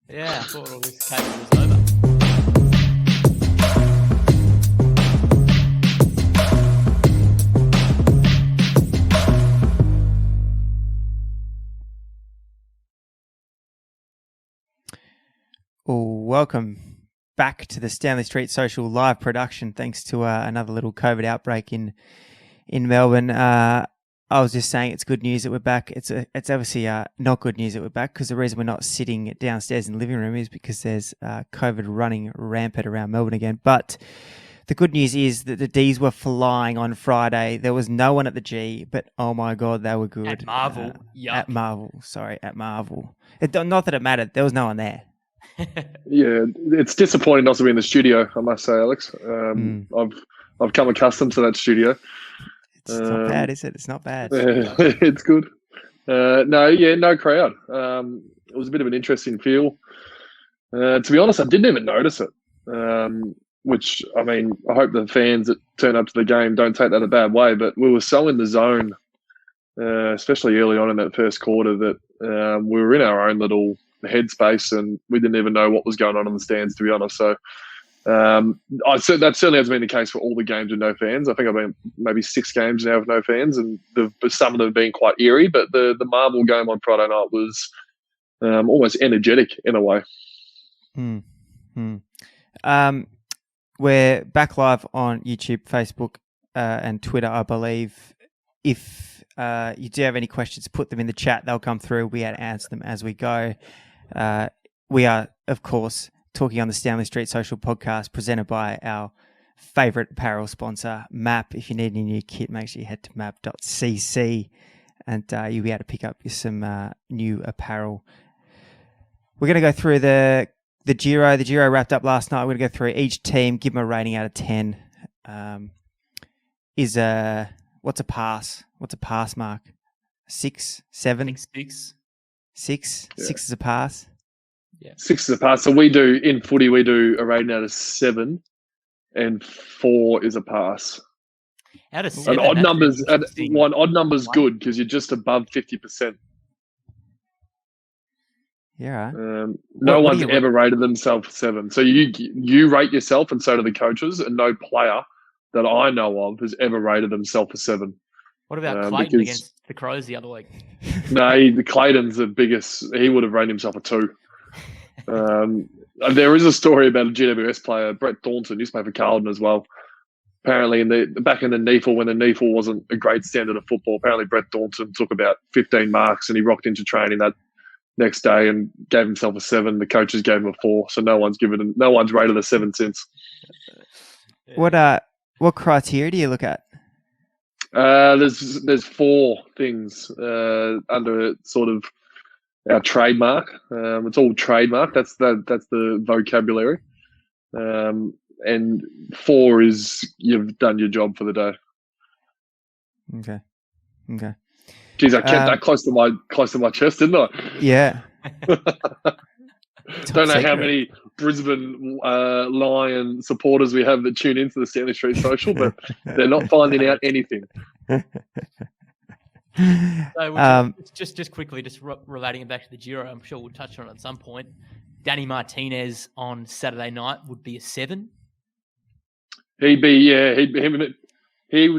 Yeah, I thought all this COVID was over. Welcome back to the Stanley Street Social live production. Thanks to another little COVID outbreak in Melbourne. I was just saying it's good news that we're back. It's obviously not good news that we're back, because the reason we're not sitting downstairs in the living room is because there's COVID running rampant around Melbourne again. But the good news is that the Ds were flying on Friday. There was no one at the G, but oh my God, they were good. At Marvel. At Marvel. Not that it mattered. There was no one there. Yeah, it's disappointing not to be in the studio, I must say, Alex. I've come accustomed to that studio. It's not bad, is it? It's not bad. It's good. No crowd. It was a bit of an interesting feel. To be honest, I didn't even notice it. Which, I mean, I hope the fans that turn up to the game don't take that a bad way, but we were so in the zone, especially early on in that first quarter, that we were in our own little headspace and we didn't even know what was going on in the stands, to be honest. So that certainly hasn't been the case for all the games with no fans. I think I've been maybe 6 games now with no fans, and some of them have been quite eerie, but the Marvel game on Friday night was almost energetic in a way. We're back live on YouTube, Facebook, and Twitter, I believe. If you do have any questions, put them in the chat. They'll come through. We answer them as we go. We are, of course, talking on the Stanley Street Social podcast, presented by our favourite apparel sponsor, MAP. If you need any new kit, make sure you head to map.cc and you'll be able to pick up some new apparel. We're going to go through the Giro. The Giro wrapped up last night. We're going to go through each team, give them a rating out of 10. What's a pass? What's a pass, Mark? 6, 7? 6. 6? Yeah. 6 is a pass? Yeah. 6 is a pass. So in footy, we do a rating out of 7 and 4 is a pass. Out of 7? And odd numbers good because you're just above 50%. Yeah, right. No one's ever rated themselves 7. So you rate yourself, and so do the coaches, and no player that I know of has ever rated themselves a 7. What about Clayton against the Crows the other week? No, the Clayton's the biggest. He would have rated himself a 2. There is a story about a GWS player, Brett Thornton, used to play for Carlton as well. Apparently, back in the NEAFL, when the NEAFL wasn't a great standard of football, apparently Brett Thornton took about 15 marks and he rocked into training that next day and gave himself a 7. The coaches gave him a 4, so no one's rated a 7 since. What criteria do you look at? There's 4 things under sort of our trademark. It's all trademark. That's the vocabulary. And 4 is you've done your job for the day. Okay. Geez, I kept that close to my chest, didn't I? Yeah. Don't know how many Brisbane Lion supporters we have that tune into the Stanley Street Social, but they're not finding out anything. So just quickly, relating it back to the Giro, I'm sure we'll touch on it at some point. Danny Martinez on Saturday night would be a 7. He would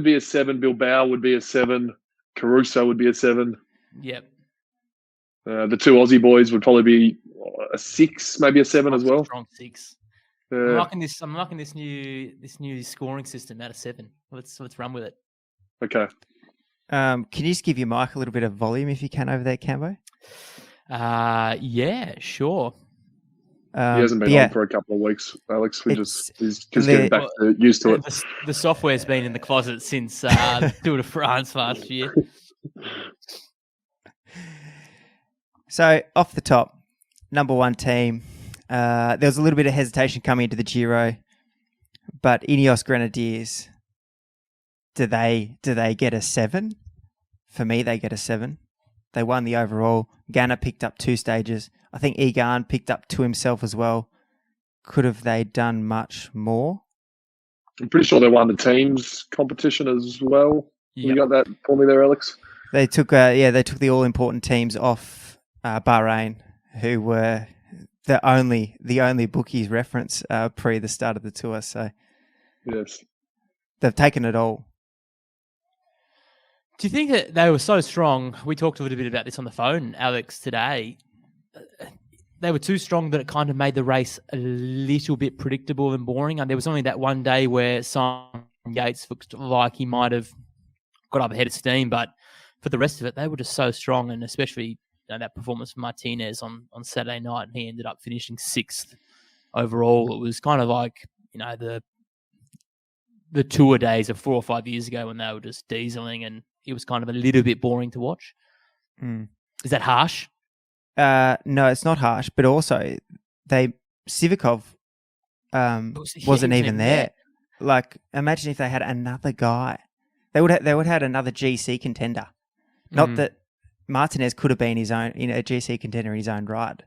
be a 7. Bilbao would be a 7. Caruso would be a 7. Yep. The 2 Aussie boys would probably be a 6, maybe a 7 as well. Strong 6. I'm liking this new scoring system out of 7. Let's run with it. Okay. Can you just give your mic a little bit of volume if you can over there, Cambo? Yeah, sure. He hasn't been on for a couple of weeks, Alex. He's just getting back used to it. The software's been in the closet since Tour de France last year. So, off the top, number 1 team. There was a little bit of hesitation coming into the Giro, but Ineos Grenadiers, do they get a 7? For me, they get a 7. They won the overall. Ghana picked up 2 stages. I think Gawn picked up 2 himself as well. Could have they done much more? I'm pretty sure they won the teams competition as well. Yep. You got that for me there, Alex? They took the all important teams off Bahrain, who were the only bookies reference pre the start of the tour. So yes, they've taken it all. Do you think that they were so strong? We talked a little bit about this on the phone, Alex, today. They were too strong that it kind of made the race a little bit predictable and boring. And there was only that one day where Simon Yates looked like he might have got up ahead of steam, but for the rest of it, they were just so strong, and especially that performance from Martinez on Saturday night, and he ended up finishing 6th overall. It was kind of like, the tour days of 4 or 5 years ago when they were just dieseling, and it was kind of a little bit boring to watch. Mm. Is that harsh? No, it's not harsh, but also Sivakov wasn't even there. Like, imagine if they had another guy. They would have had another GC contender. Not that Martinez could have been his own, a GC contender in his own right.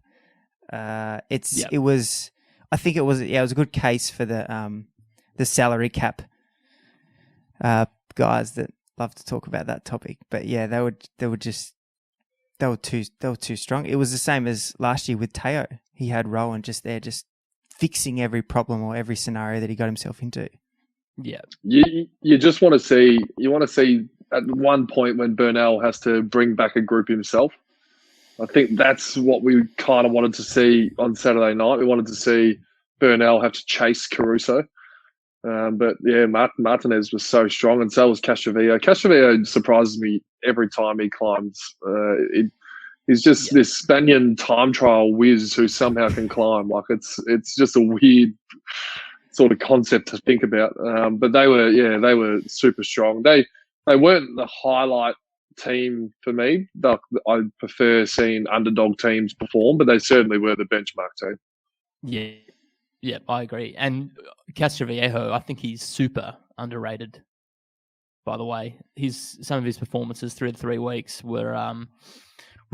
It was a good case for the salary cap guys that love to talk about that topic. But yeah, they were too strong. It was the same as last year with Teo. He had Rowan just there, just fixing every problem or every scenario that he got himself into. Yeah, you just want to see. You want to see at one point when Bernal has to bring back a group himself. I think that's what we kind of wanted to see on Saturday night. We wanted to see Bernal have to chase Caruso. But yeah, Martinez was so strong, and so was Castroviejo. Castroviejo surprises me every time he climbs. He's just this Spaniard time trial whiz who somehow can climb. Like it's just a weird sort of concept to think about. But they were super strong. They weren't the highlight team for me. I prefer seeing underdog teams perform, but they certainly were the benchmark team. Yeah. Yeah, I agree. And Castroviejo, I think he's super underrated, by the way. Some of his performances through the 3 weeks were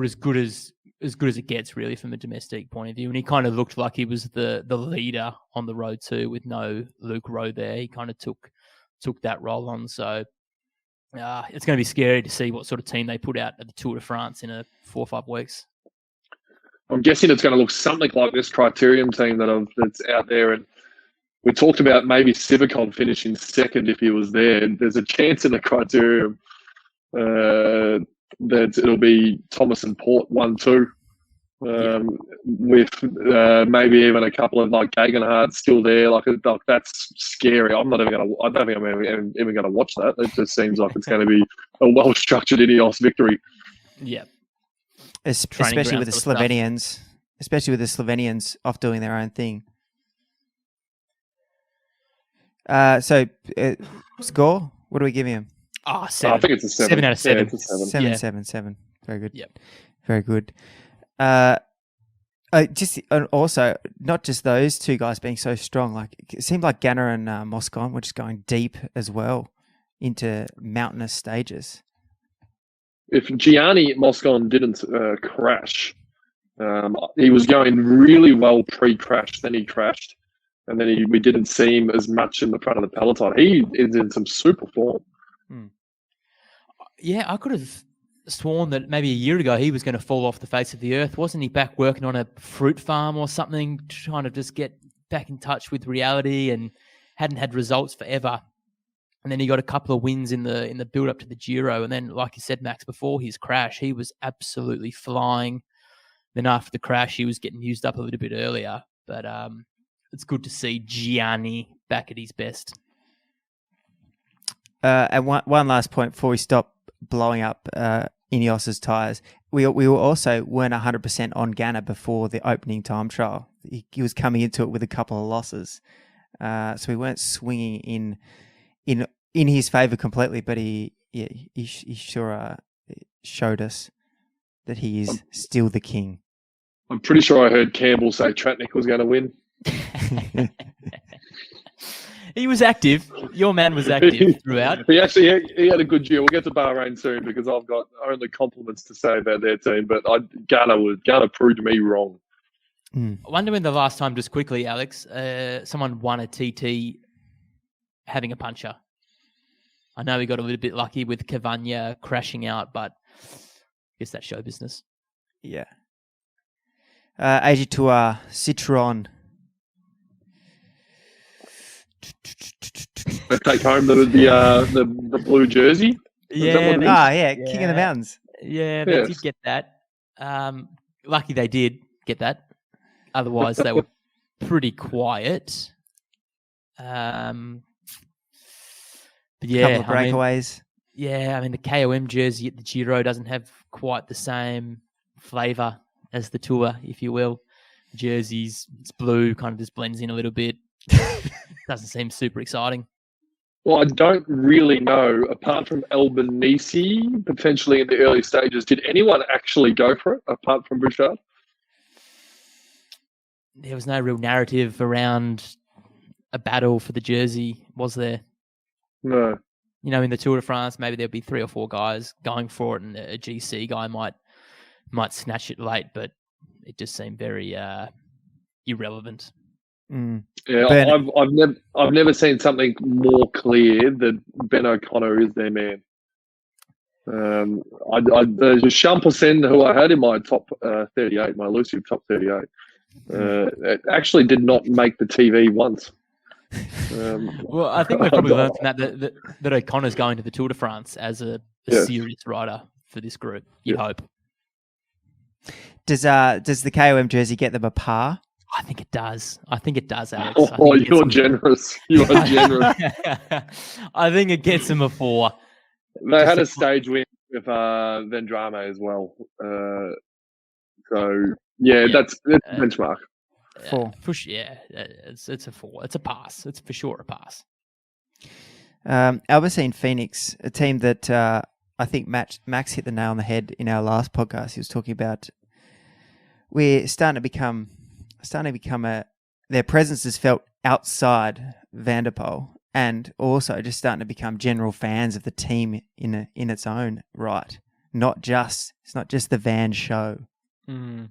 as good as it gets, really, from a domestic point of view. And he kind of looked like he was the leader on the road too, with no Luke Rowe there. He kind of took that role on. So it's going to be scary to see what sort of team they put out at the Tour de France in 4 or 5 weeks. I'm guessing it's going to look something like this Criterium team that's out there. And we talked about maybe Sivakov finishing 2nd if he was there. There's a chance in the Criterium that it'll be Thomas and Port 1-2, with maybe even a couple of like Gegenhardt still there. Like that's scary. I don't think I'm even going to watch that. It just seems like it's going to be a well-structured Ineos victory. Yeah. Especially with the Slovenians off doing their own thing. Score? What do we give him? Oh, 7. I think it's a 7. 7 out of 7. Yeah, it's a 7. 7. Very good. Yep. Very good. Also, not just those two guys being so strong. Like, it seemed like Ganna and Moscon were just going deep as well into mountainous stages. If Gianni Moscon didn't crash, he was going really well pre-crash, then he crashed, and then we didn't see him as much in the front of the peloton. He is in some super form. Yeah, I could have sworn that maybe a year ago he was going to fall off the face of the earth. Wasn't he back working on a fruit farm or something, trying to just get back in touch with reality, and hadn't had results forever? And then he got a couple of wins in the build up to the Giro. And then, like you said, Max, before his crash, he was absolutely flying. Then after the crash, he was getting used up a little bit earlier. But it's good to see Gianni back at his best. And one last point before we stop blowing up Ineos's tyres. We also weren't 100% on Ganna before the opening time trial. He was coming into it with a couple of losses. So we weren't swinging in his favour completely, but he sure showed us that he is still the king. I'm pretty sure I heard Campbell say Tratnik was going to win. He was active. Your man was active throughout. He had a good year. We'll get to Bahrain soon because I've got only compliments to say about their team, but Ghana proved me wrong. I wonder when the last time, just quickly, Alex, someone won a TT having a puncher. I know we got a little bit lucky with Cavagna crashing out, but I guess that's show business. Yeah. Asia Tour, Citroën. Let's take home the blue jersey. Is that what it is? King of the Mountains. Yeah, they Yes. did get that. Lucky they did get that. Otherwise, they were pretty quiet. But yeah, Couple of breakaways. I mean, the KOM jersey at the Giro doesn't have quite the same flavour as the Tour, if you will. Jerseys, it's blue, kind of just blends in a little bit. Doesn't seem super exciting. Well, I don't really know, apart from Albanese, potentially in the early stages, did anyone actually go for it, apart from Bouchard? There was no real narrative around a battle for the jersey, was there? No. You know, in the Tour de France, maybe there'll be 3 or 4 guys going for it, and a GC guy might snatch it late, but it just seemed very irrelevant. Mm. Yeah, I've never seen something more clear that Ben O'Connor is their man. The Champersen, who I had in my top 38, my elusive top 38, it actually did not make the TV once. Well, I think we've probably learned from that O'Connor's going to the Tour de France as a serious rider for this group. You'd hope. Does the KOM jersey get them a par? I think it does. Alex. You're generous. You are generous. I think it gets them a 4. They had a stage win with Vendrame as well. That's a benchmark. 4. It's a 4. It's a pass. It's for sure a pass. Albacete Phoenix, a team that I think Max hit the nail on the head in our last podcast. He was talking about we're starting to become their presence is felt outside Van der Poel, and also just starting to become general fans of the team in its own right. It's not just the Van show. Mm.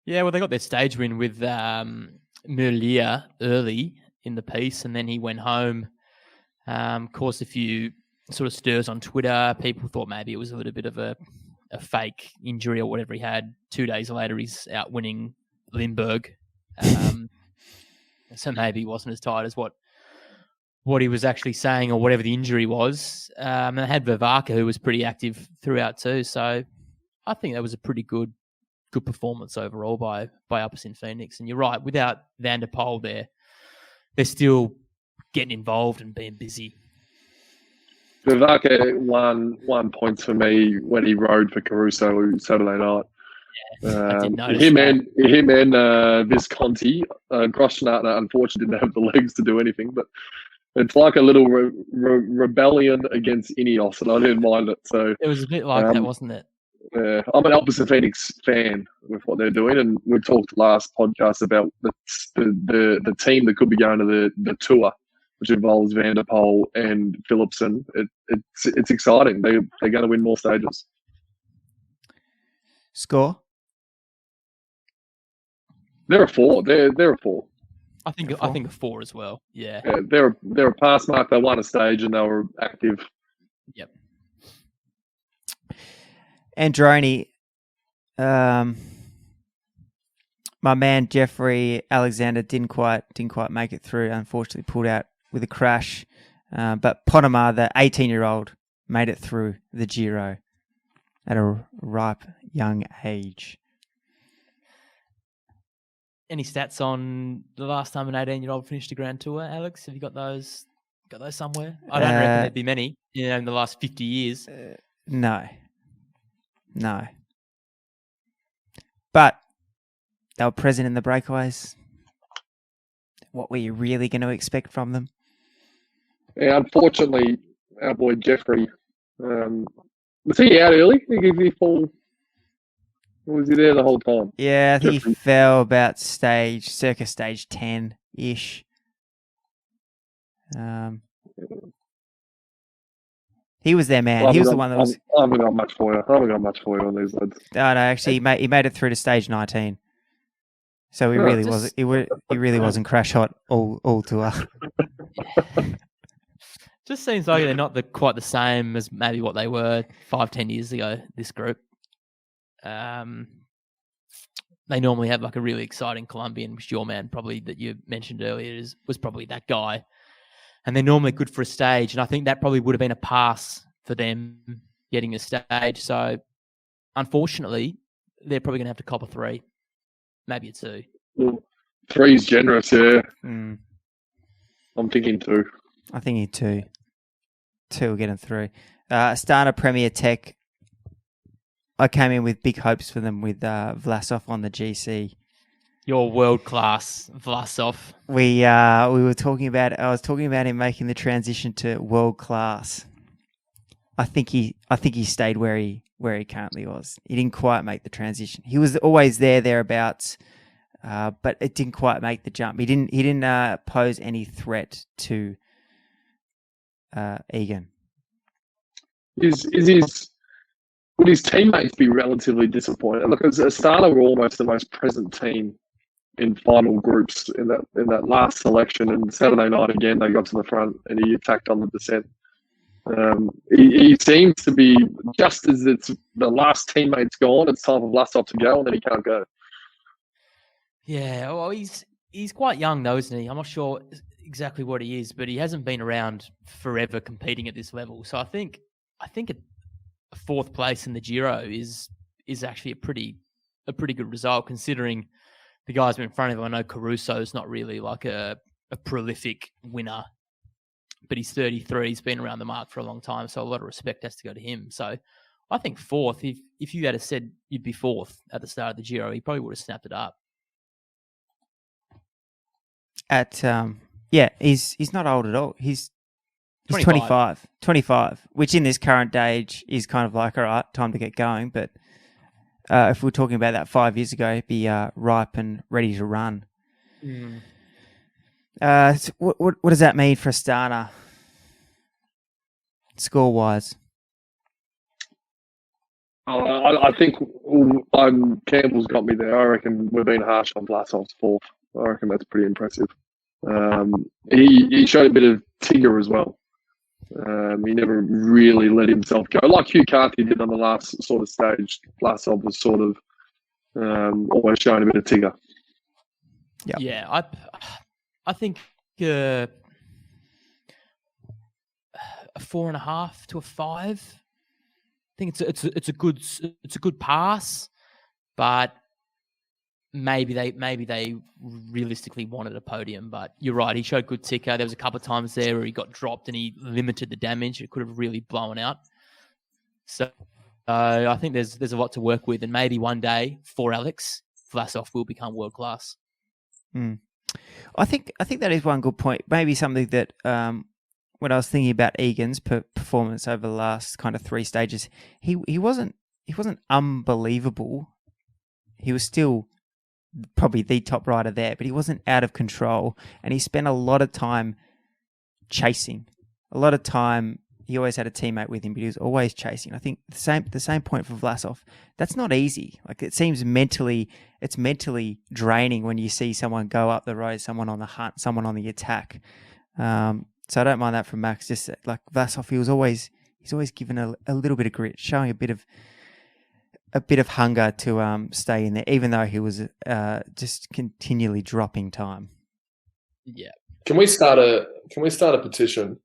Yeah, well, they got their stage win with Merlier early in the piece, and then he went home. Caused a few sort of stirs on Twitter. People thought maybe it was a little bit of a fake injury or whatever he had. 2 days later, he's out winning Limburg. So maybe he wasn't as tired as what he was actually saying or whatever the injury was. And they had Vivaka, who was pretty active throughout too. So I think that was a pretty good performance overall by Albacete Phoenix. And you're right, without Van der Poel there, they're still getting involved and being busy. Vivaka won points for me when he rode for Caruso Saturday night. I did notice him and Visconti. Groschnartner unfortunately didn't have the legs to do anything, but it's like a little rebellion against Ineos, and I didn't mind it. So it was a bit like that, wasn't it? I'm an Albacete Phoenix fan with what they're doing, and we talked last podcast about the team that could be going to the Tour, which involves Van der Poel and Philipsen. It's exciting. They're going to win more stages. Score? They're a 4. They're a 4. I think a 4 as well. Yeah. They're a pass mark. They won a stage and they were active. Yep. Androni, my man Jeffrey Alexander didn't quite make it through. Unfortunately, pulled out with a crash. But Ponema, the 18-year-old, made it through the Giro at a ripe young age. Any stats on the last time an 18-year-old finished a Grand Tour, Alex? Have you got those somewhere? I don't reckon there'd be many in the last 50 years. No. But they were present in the breakaways. What were you really going to expect from them? Yeah, unfortunately, our boy Jeffrey, was he out early? Did he fall? Or was he there the whole time? Yeah, I think he fell about circa stage 10-ish. He was their man. He was the one that was... I haven't got much for you on these lads. No, actually, he made it through to stage 19. So he really wasn't crash hot all tour. Just seems like they're not quite the same as maybe what they were 5-10 years ago, this group. they normally have like a really exciting Colombian, which your man probably that you mentioned earlier was probably that guy. And they're normally good for a stage. And I think that probably would have been a pass for them getting a stage. So unfortunately, they're probably going to have to cop a 3, maybe a 2. Well, 3's generous, yeah. Mm. I'm thinking 2. I think 2. 2 will get them through. Astana Premier Tech. I came in with big hopes for them with Vlasov on the GC. Your world class Vlasov. We were talking about. I was talking about him making the transition to world class. I think he stayed where he currently was. He didn't quite make the transition. He was always thereabouts, but it didn't quite make the jump. He didn't pose any threat to Egan. Would his teammates be relatively disappointed? Look, as Astana were almost the most present team in final groups in that last selection, and Saturday night again they got to the front and he attacked on the descent. He seems to be, just as it's the last teammate's gone, it's time for Vlasov to go, and then he can't go. Yeah, well, he's quite young though, isn't he? I'm not sure exactly what he is, but he hasn't been around forever competing at this level. So I think a 4th place in the Giro is actually a pretty good result, considering the guys in front of him. I know Caruso's not really like a prolific winner, but he's 33. He's been around the mark for a long time, so a lot of respect has to go to him. So I think 4th, if you had said you'd be 4th at the start of the Giro, he probably would have snapped it up. He's not old at all. He's 25, which in this current age is kind of like, all right, time to get going. But if we were talking about that 5 years ago, he'd be ripe and ready to run. Mm. So what does that mean for Astana, score-wise? I think Campbell's got me there. I reckon we're being harsh on Vlasov's 4th. I reckon that's pretty impressive. He showed a bit of Tigger as well. He never really let himself go. Like Hugh Carthy did on the last sort of stage, Vlasov was sort of always showing a bit of Tigger. Yep. Yeah, I think a 4.5 to a 5. I think it's a good pass, but maybe they realistically wanted a podium. But you're right, he showed good ticker. There was a couple of times there where he got dropped and he limited the damage. It could have really blown out. So I think there's a lot to work with, and maybe one day for Alex, Vlasov will become world class. Mm. I think that is one good point. Maybe something that when I was thinking about Egan's performance over the last kind of 3 stages, he wasn't unbelievable. He was still probably the top rider there, but he wasn't out of control, and he spent a lot of time chasing. A lot of time, he always had a teammate with him, but he was always chasing. I think the same point for Vlasov. That's not easy. Like, it seems it's mentally draining when you see someone go up the road, someone on the hunt, someone on the attack. So I don't mind that from Max. Just like Vlasov, he's always given a little bit of grit, showing a bit of hunger to stay in there, even though he was just continually dropping time. Yeah. Can we start a petition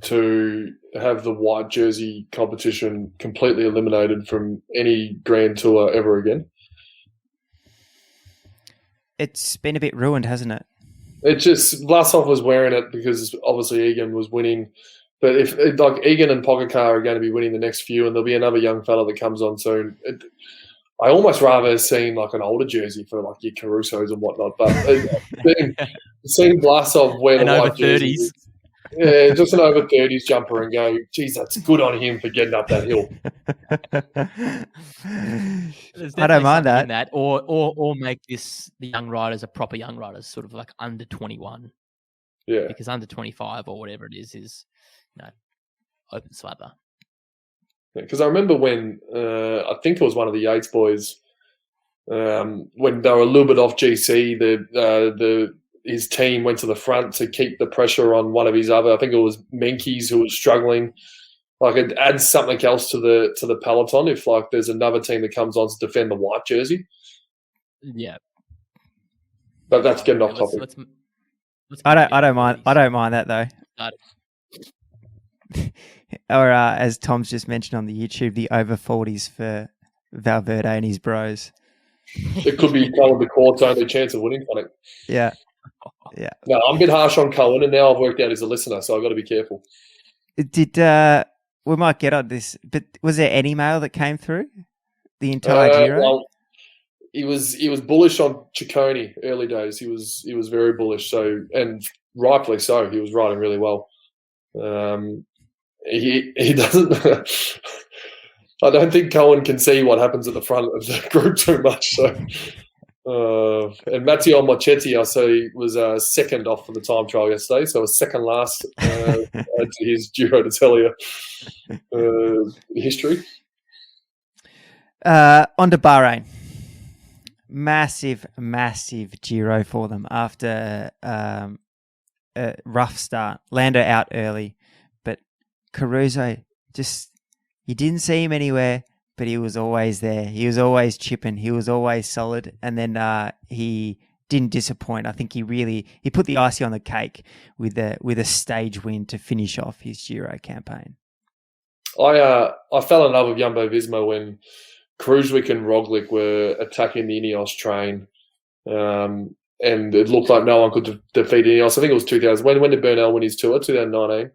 to have the white jersey competition completely eliminated from any Grand Tour ever again? It's been a bit ruined, hasn't it? It just, Vlasov was wearing it because obviously Egan was winning. But if like Egan and Pogacar are going to be winning the next few, and there'll be another young fella that comes on soon, I almost rather seen like an older jersey for like your Carusos and whatnot. But seeing Vlasov wear the white jersey, yeah, just an over 30s jumper and go, geez, that's good on him for getting up that hill. I don't mind that. Or make the young riders a proper young riders, sort of like under 21. Yeah, because under 25 or whatever it is open slather. Because I remember when I think it was one of the Yates boys when they were a little bit off GC, his team went to the front to keep the pressure on one of his other. I think it was Menkes who was struggling. Like, it adds something else to the peloton if like there's another team that comes on to defend the white jersey. Yeah. But that's getting off topic. Let's I don't mind that though. Or as Tom's just mentioned on the YouTube, the over 40s for Valverde and his bros. It could be Cohen the Court's only chance of winning on it. Yeah. No, I'm a bit harsh on Cohen, and now I've worked out he's a listener, so I've got to be careful. We might get on this, but was there any mail that came through the entire Giro? Well, he was bullish on Ciccone early days. He was very bullish, so, and rightfully so. He was riding really well. He doesn't. I don't think Cohen can see what happens at the front of the group too much. So, and Matteo Mochetti, I say, was second off for the time trial yesterday, so a second last to his Giro d'Italia history. On to Bahrain. Massive Giro for them after a rough start. Lando out early, but Caruso you didn't see him anywhere, but he was always there. He was always chipping. He was always solid. And then he didn't disappoint. I think he put the icing on the cake with a stage win to finish off his Giro campaign. I fell in love with Jumbo-Visma when Kruijswijk and Roglic were attacking the Ineos train, and it looked like no one could defeat Ineos. I think it was 2000. When did Bernal win his tour? 2019.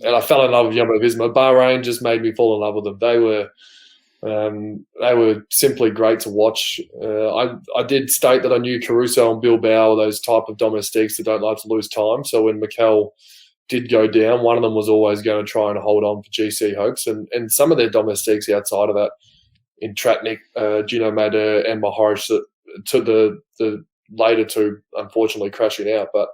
And I fell in love with Jumbo-Visma. Bahrain just made me fall in love with them. They were simply great to watch. I did state that I knew Caruso and Bilbao were those type of domestiques that don't like to lose time. So when Mikel did go down, one of them was always going to try and hold on for GC hopes. And some of their domestiques outside of that, in Tratnik, Gino Mader and Mohoric, that took the later two unfortunately crashing out. But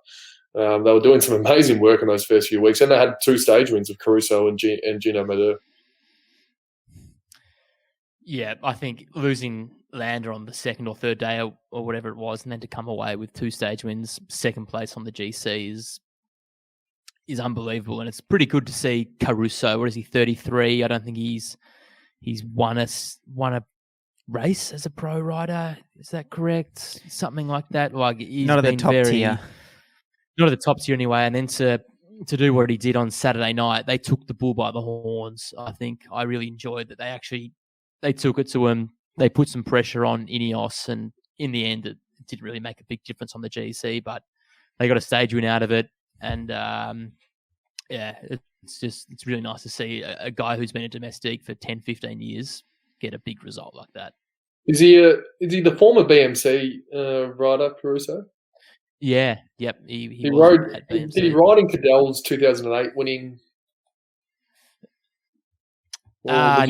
they were doing some amazing work in those first few weeks, and they had 2 stage wins of Caruso and Gino Mader. Yeah, I think losing Landa on the second or third day or whatever it was, and then to come away with 2 stage wins, second place on the GC is unbelievable, and it's pretty good to see Caruso. What is he, 33? I don't think he's won a race as a pro rider. Is that correct? Something like that. Like he's not at the top tier. Not at the top tier anyway. And then to do what he did on Saturday night, they took the bull by the horns. I think I really enjoyed that they took it to him. They put some pressure on Ineos, and in the end, it didn't really make a big difference on the GC, but they got a stage win out of it. And it's really nice to see a guy who's been a domestique for 10, 15 years get a big result like that. Is he the former BMC rider, Caruso? Yeah, yep. He rode. Did he ride in Cadell's 2008 winning? I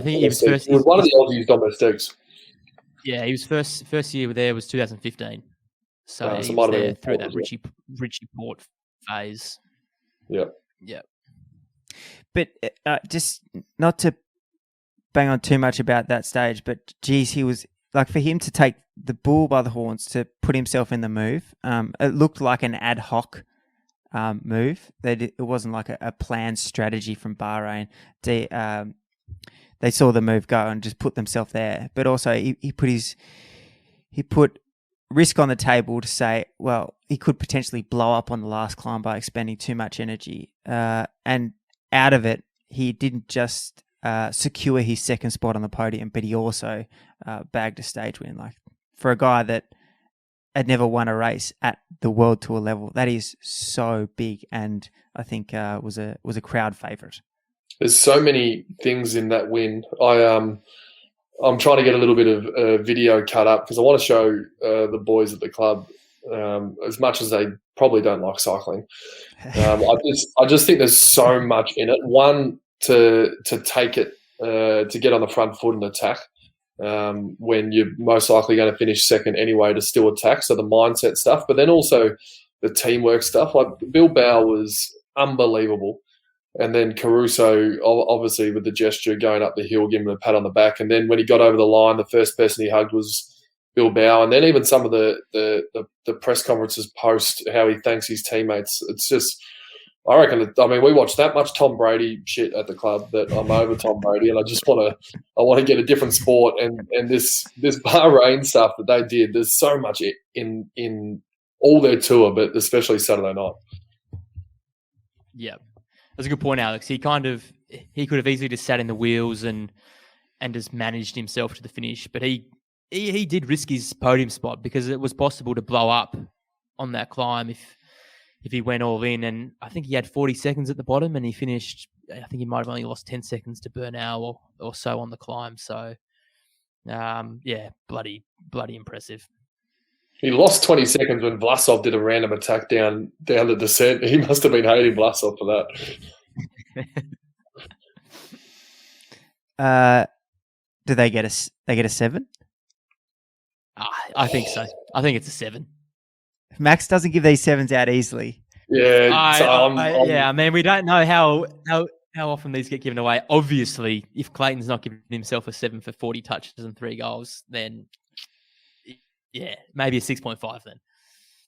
think he was first. He was one of the Aussies domestiques. Yeah, he was first year there was 2015. So he was there through that Richie Port phase. Yeah. But just not to bang on too much about that stage, but geez, he was like, for him to take the bull by the horns to put himself in the move. It looked like an ad hoc move. It wasn't like a planned strategy from Bahrain. They saw the move go and just put themselves there. But also he put risk on the table to say, well, he could potentially blow up on the last climb by expending too much energy. And out of it, he didn't just secure his second spot on the podium, but he also bagged a stage win. Like, for a guy that had never won a race at the World Tour level, that is so big, and I think was a crowd favourite. There's so many things in that win. I'm trying to get a little bit of video cut up because I want to show the boys at the club, as much as they probably don't like cycling. I just think there's so much in it. One, to take it, to get on the front foot and attack when you're most likely going to finish second anyway, to still attack. So the mindset stuff, but then also the teamwork stuff. Like Bilbao was unbelievable. And then Caruso, obviously with the gesture going up the hill, giving him a pat on the back. And then when he got over the line, the first person he hugged was Bilbao. And then even some of the press conferences post, how he thanks his teammates. It's just, I reckon. We watched that much Tom Brady shit at the club that I'm over Tom Brady, and I just want to get a different sport. And this Bahrain stuff that they did, there's so much in all their tour, but especially Saturday night. Yeah, that's a good point, Alex. He could have easily just sat in the wheels and just managed himself to the finish, but he did risk his podium spot because it was possible to blow up on that climb if he went all in. And I think he had 40 seconds at the bottom, and he finished. I think he might have only lost 10 seconds to Bernal or so on the climb. So, bloody impressive. He lost 20 seconds when Vlasov did a random attack down the descent. He must have been hating Vlasov for that. Do they get a 7? I think so. I think it's a 7. Max doesn't give these 7s out easily. Yeah, we don't know how often these get given away. Obviously, if Clayton's not giving himself a 7 for 40 touches and 3 goals, then maybe a 6.5 then.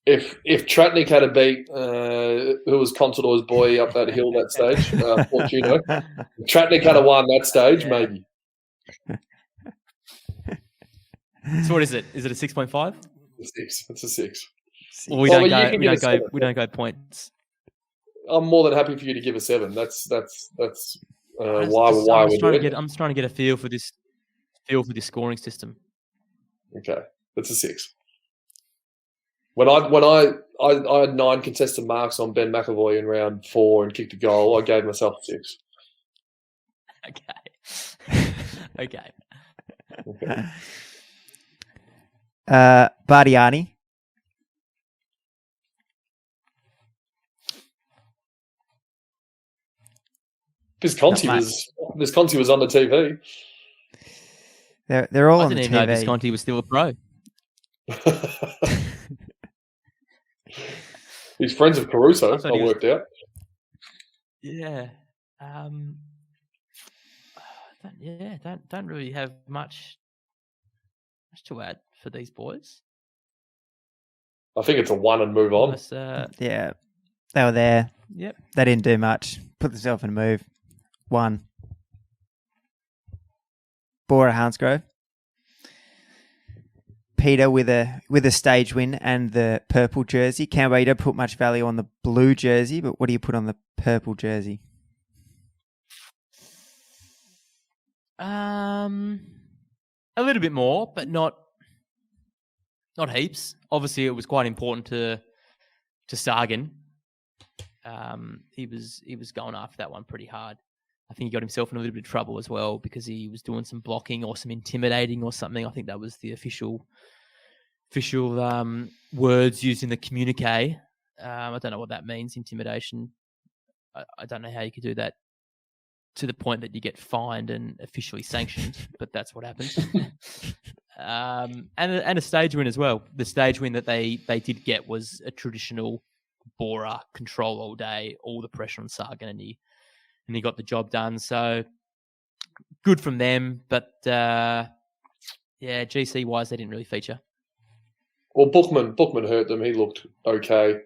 If Tratnik had a beat, who was Contador's boy up that hill that stage, Fortuno, if Tratnik had won that stage, maybe. So what is it? Is it a 6.5? It's a 6. Well, we don't go points. I'm more than happy for you to give a 7. That's why I'm we're doing it. I'm just trying to get a feel for this scoring system. Okay, that's a 6. When I had 9 contested marks on Ben McAvoy in round 4 and kicked a goal, I gave myself a 6. Okay. Bardiani. Visconti was on the TV. They're all on the TV. I didn't even know Visconti was still a pro. He's friends of Caruso. I worked out. Yeah. Don't really have much to add for these boys. I think it's a 1 and move on. Yeah, they were there. Yep. They didn't do much. Put themselves in a move. 1. Bora Hansgrove. Peter with a stage win and the purple jersey. Campbell, you don't put much value on the blue jersey, but what do you put on the purple jersey? A little bit more, but not heaps. Obviously, it was quite important to Sagan. He was going after that one pretty hard. I think he got himself in a little bit of trouble as well because he was doing some blocking or some intimidating or something. I think that was the official words used in the communique. I don't know what that means, intimidation. I don't know how you could do that to the point that you get fined and officially sanctioned, but that's what happened. And a stage win as well. The stage win that they did get was a traditional Bora control all day, all the pressure on Sagan, and he got the job done. So good from them, but GC wise, they didn't really feature. Well, Bookman hurt them. He looked okay,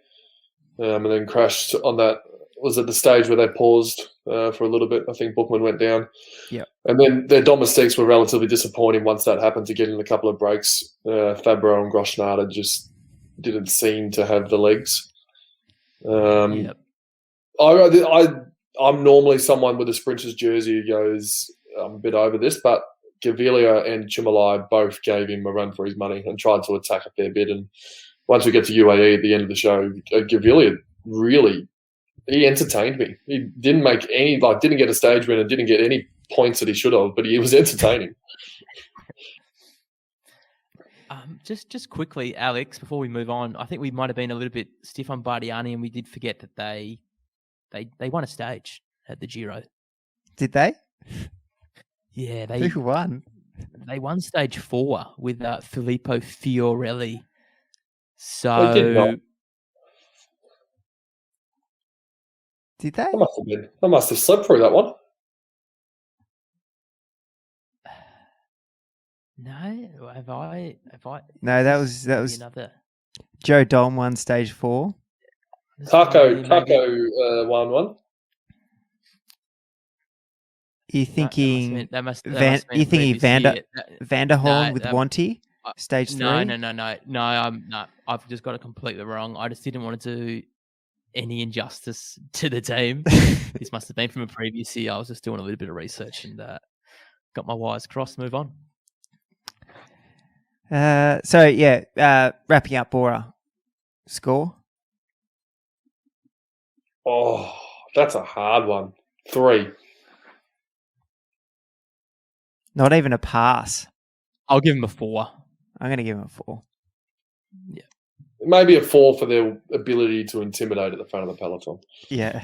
and then crashed on that. Was at the stage where they paused for a little bit. I think Bookman went down. Yeah. And then their domestiques were relatively disappointing once that happened to get in a couple of breaks. Fabro and Groschnarder just didn't seem to have the legs. Yep. I'm normally someone with a Sprinters jersey who goes, I'm a bit over this, but Gavilia and Chimalai both gave him a run for his money and tried to attack a fair bit. And once we get to UAE at the end of the show, Gavilia really, he entertained me. He didn't make any, didn't get a stage win and didn't get any points that he should have, but he was entertaining. Just quickly, Alex, before we move on, I think we might have been a little bit stiff on Bardiani, and we did forget that they won a stage at the Giro. Did they? Yeah, Who won? They won stage 4 with Filippo Fiorelli. They did not. Did they? I must have slept through that one. No, have I? No, that was another. Joe Dom won stage 4. Taco Maybe. won one. You thinking That must have been you thinking previous year. Vanderhorn with that- Wanty stage 3? No. I've just got it completely wrong. I just didn't want to do any injustice to the team. This must have been from a previous year. I was just doing a little bit of research and got my wires crossed. Move on. Wrapping up Bora score. Oh, that's a hard one. 3. Not even a pass. I'll give him a 4. I'm going to give him a 4. Yeah. Maybe a 4 for their ability to intimidate at the front of the peloton. Yeah.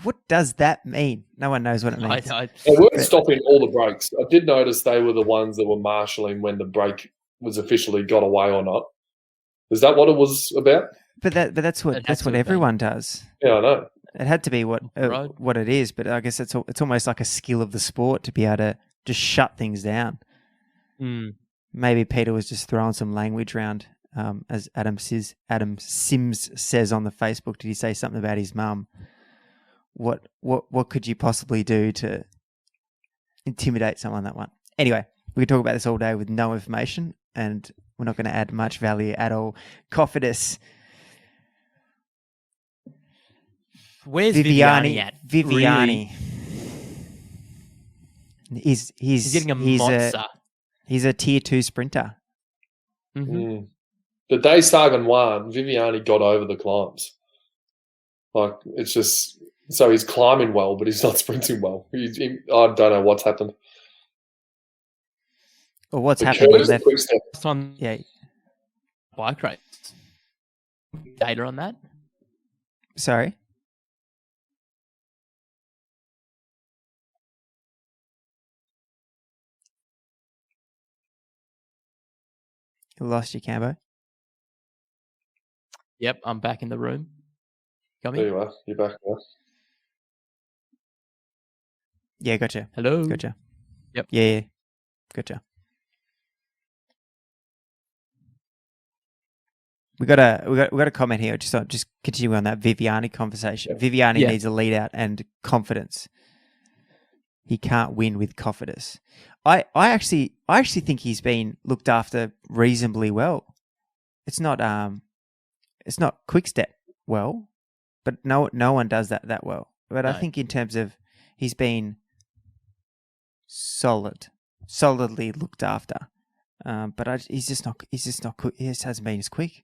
What does that mean? No one knows what it means. They weren't stopping all the breaks. I did notice they were the ones that were marshalling when the break was officially got away or not. Is that what it was about? But that's what everyone does. Yeah, I know. It had to be what it is, but I guess it's almost like a skill of the sport to be able to just shut things down. Mm. Maybe Peter was just throwing some language around, as Adam Sims says on the Facebook. Did he say something about his mum? What could you possibly do to intimidate someone that one? Anyway, we could talk about this all day with no information, and we're not going to add much value at all. Cofidis. Where's Viviani at? Viviani. Really? He's getting a monster. He's a tier 2 sprinter. Mm-hmm. Mm. The day Sagan won, Viviani got over the climbs. Like, it's just... So he's climbing well, but he's not sprinting well. I don't know what's happened. Or what's The happened? curve's a quick step. Yeah. Bike race. Data on that? Sorry? You lost you, Cambo. Yep, I'm back in the room. Got me? There you are. You're back now. Yeah, gotcha. Hello? Gotcha. Yep. Yeah. Gotcha. We got a comment here. Just continue on that Viviani conversation. Yeah. Viviani needs a lead out and confidence. He can't win with Cofidis. I actually think he's been looked after reasonably well. It's not Quickstep well, but no one does that well. But no. I think in terms of he's been solidly looked after. But he's just not quick. He just hasn't been as quick.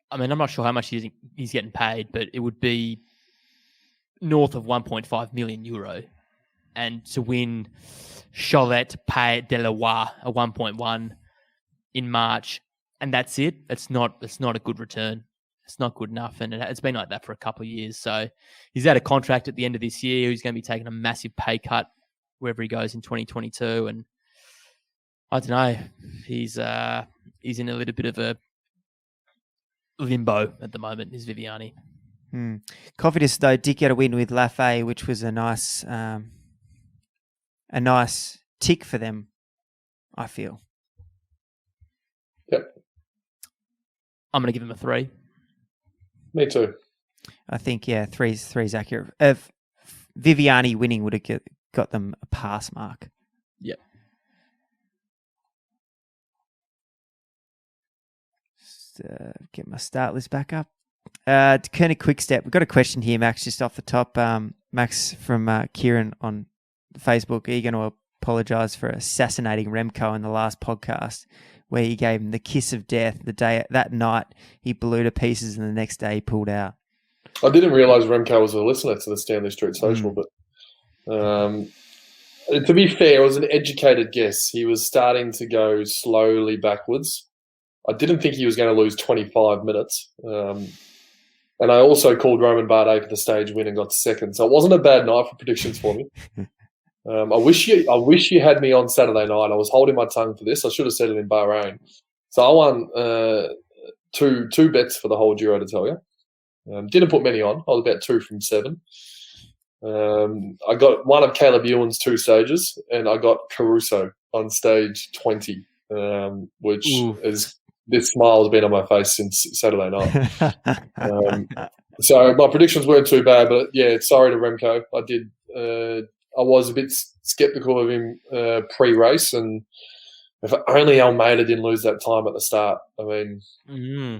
I mean, I'm not sure how much he's getting paid, but it would be north of 1.5 million euro. And to win Cholet Pays de la Loire a 1.1 in March, and that's it. It's not a good return. It's not good enough, and it's been like that for a couple of years. So he's out of contract at the end of this year. He's going to be taking a massive pay cut wherever he goes in 2022, and I don't know. He's in a little bit of a limbo at the moment. Is Viviani? Cofidis though did get a win with Lafay, which was a nice tick for them, I feel. Yep. I'm going to give him a 3. Me too. I think, 3's accurate. If Viviani winning would have got them a pass mark. Yep. Just, get my start list back up. Koenig Quickstep. We've got a question here, Max, just off the top. Max from Kieran on Facebook. Are you going to apologise for assassinating Remco in the last podcast, where he gave him the kiss of death that night he blew to pieces, and the next day he pulled out? I didn't realise Remco was a listener to the Stanley Street Social, but to be fair, it was an educated guess. He was starting to go slowly backwards. I didn't think he was going to lose 25 minutes. And I also called Roman Bardet for the stage win and got second. So it wasn't a bad night for predictions for me. I wish you had me on Saturday night. I was holding my tongue for this. I should have said it in Bahrain. So I won two bets for the whole Giro, to tell you. Didn't put many on. I was about 2 from 7. I got one of Caleb Ewan's 2 stages, and I got Caruso on stage 20. which Ooh. is this smile has been on my face since Saturday night. So my predictions weren't too bad, but yeah, sorry to Remco. I was a bit sceptical of him pre-race, and if only Almeida didn't lose that time at the start. I mean,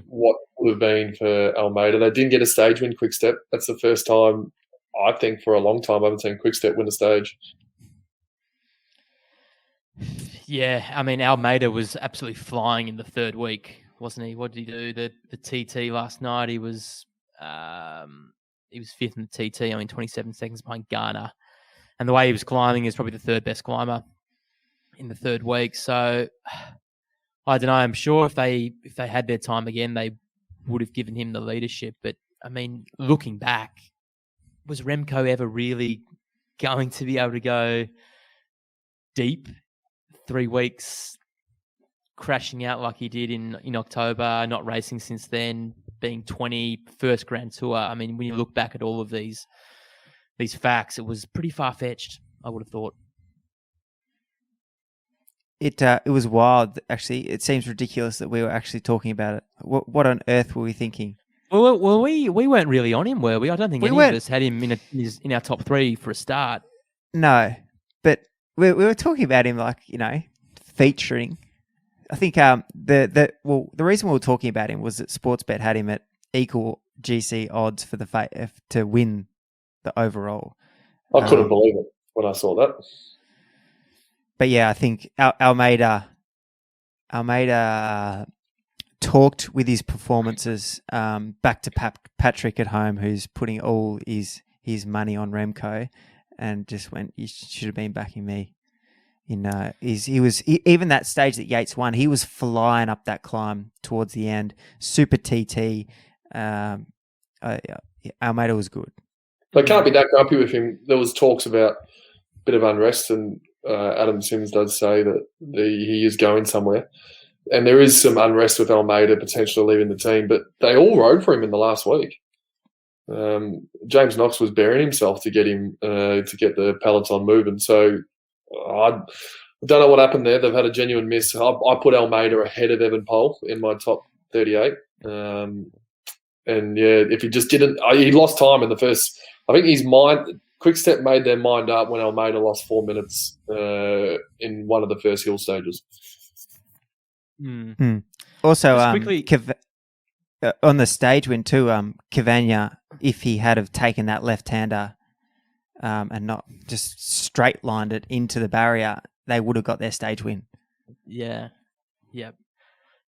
what would have been for Almeida? They didn't get a stage win, Quick-Step. That's the first time, I think, for a long time I haven't seen Quick-Step win a stage. Yeah, I mean, Almeida was absolutely flying in the third week, wasn't he? What did he do? The TT last night, he was fifth in the TT. I mean, 27 seconds behind Garner, and the way he was climbing is probably the third best climber in the third week. So I don't know. I'm sure if they had their time again, they would have given him the leadership. But I mean, looking back, was Remco ever really going to be able to go deep 3 weeks, crashing out like he did in October, not racing since then, being 20, first Grand Tour? I mean, when you look back at all of these facts, it was pretty far-fetched, I would have thought. It was wild, actually. It seems ridiculous that we were actually talking about it. What on earth were we thinking? Well, we weren't really on him, were we? I don't think We any weren't. of us had him in our top 3 for a start. No, but we were talking about him like, featuring. I think the reason we were talking about him was that Sportsbet had him at equal GC odds for to win the overall. I couldn't believe it when I saw that. But yeah, I think Almeida talked with his performances back to Patrick at home, who's putting all his money on Remco, and just went, "You should have been backing me." Even that stage that Yates won, he was flying up that climb towards the end. Super TT. Almeida was good. They can't be that grumpy with him. There was talks about a bit of unrest, and Adam Sims does say that he is going somewhere. And there is some unrest with Almeida potentially leaving the team, but they all rode for him in the last week. James Knox was burying himself to get him to get the peloton moving. So I don't know what happened there. They've had a genuine miss. I put Almeida ahead of Evan Pole in my top 38. And yeah, if he just didn't, he lost time in the first. I think Quick-Step made their mind up when Almeida lost 4 minutes in one of the first hill stages. Also, quickly, on the stage win too, Cavagna, if he had have taken that left-hander and not just straight-lined it into the barrier, they would have got their stage win. Yeah.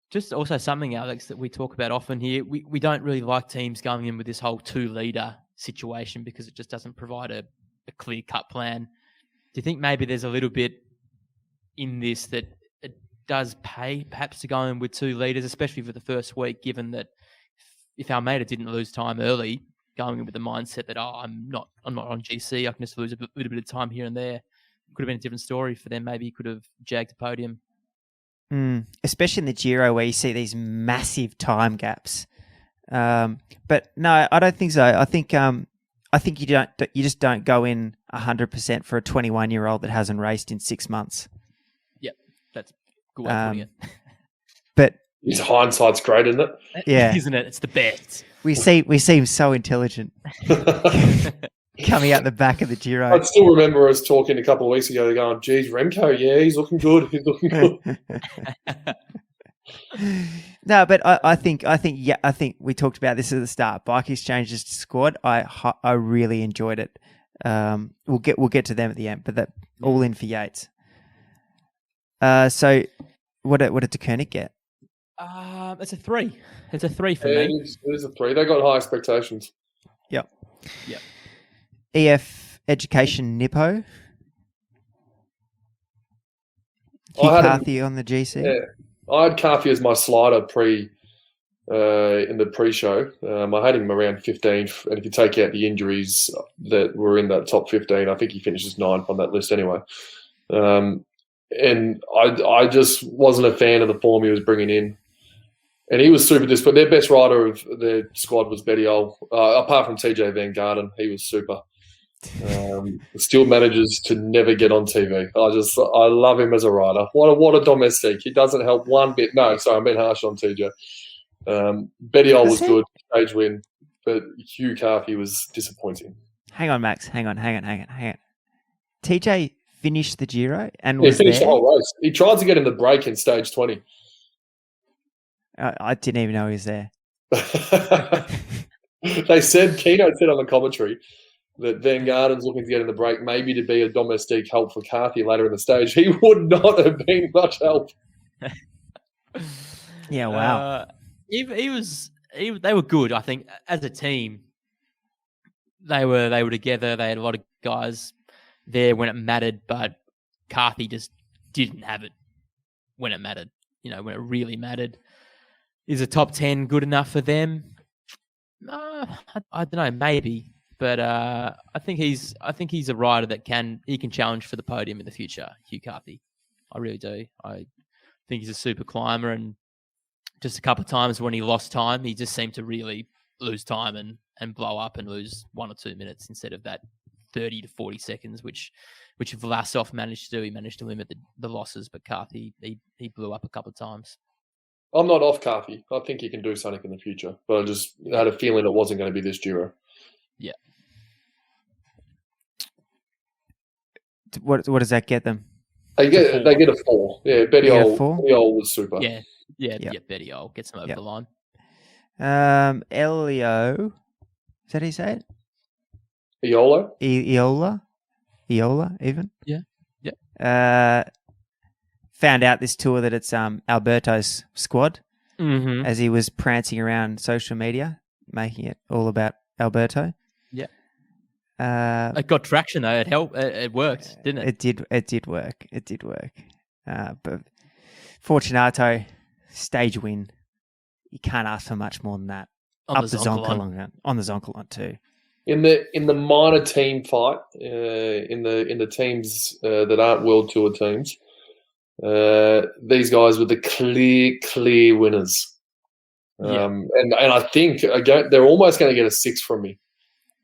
Just also something, Alex, that we talk about often here. We don't really like teams going in with this whole 2-leader situation because it just doesn't provide a clear-cut plan. Do you think maybe there's a little bit in this that it does pay perhaps to go in with 2 leaders, especially for the first week, given that if Almeida didn't lose time early, going in with the mindset that, I'm not on GC, I can just lose a little bit of time here and there, could have been a different story for them. Maybe he could have jagged the podium. Especially in the Giro where you see these massive time gaps. But no, I don't think so. I think you just don't go in 100% for a 21-year-old that hasn't raced in 6 months. Yep, that's a good way of putting it. But his hindsight's great, isn't it? Yeah, isn't it? It's the best. We seem so intelligent coming out the back of the Giro. I still remember us talking a couple of weeks ago. They're going, "Geez, Remco, yeah, he's looking good. He's looking good." No, but I think we talked about this at the start. Bike Exchange's squad, I really enjoyed it. We'll get to them at the end, but that all in for Yates. So what did De Koenig get? It's a 3. It's a 3 for me. me. It is a 3. They got high expectations. Yep. Yep. EF Education Nippo. Hugh Carthy on the GC. Yeah, I had Carthy as my slider in the pre-show. I had him around 15th, and if you take out the injuries that were in that top 15, I think he finishes 9th on that list anyway. And I just wasn't a fan of the form he was bringing in. And he was super disciplined. Their best rider of their squad was Betty Ol. Apart from TJ Van Garden, he was super. Still manages to never get on TV. I love him as a rider. What a domestique. He doesn't help one bit. No, sorry, I'm being harsh on TJ. Betty Ol was good, stage win, but Hugh Carthy was disappointing. Hang on, Max. Hang on. TJ finished the Giro and He was finished there. the whole race. He tried to get in the break in stage 20. I didn't even know he was there. They said, Keno said on the commentary that Van Garden's looking to get in the break, maybe to be a domestique help for Carthy later in the stage. He would not have been much help. Yeah, wow. They were good, I think, as a team. They were together. They had a lot of guys there when it mattered, but Carthy just didn't have it when it mattered. When it really mattered. Is a top 10 good enough for them? I don't know, maybe, but I think he's a rider that can challenge for the podium in the future. Hugh Carthy, I really do. I think he's a super climber, and just a couple of times when he lost time, he just seemed to really lose time and blow up and lose 1 or 2 minutes instead of that 30 to 40 seconds, which Vlasov managed to do. He managed to limit the losses, but Carthy he blew up a couple of times. I'm not off Carthy. I think he can do something in the future, but I just had a feeling it wasn't going to be this Giro. Yeah. What does that get them? They get a 4. Yeah, Betty Ol was super. Yeah, Betty Ol gets them over the line. Elio, is that how you say it? Eola, even. Yeah. Found out this tour that it's Alberto's squad, as he was prancing around social media, making it all about Alberto. Yeah. It got traction though. It helped. It worked, didn't it? It did work. But Fortunato, stage win. You can't ask for much more than that. On the Zoncolan too. In the minor team fight, in the teams that aren't World Tour teams, these guys were the clear winners. And I think they're almost going to get a 6 from me.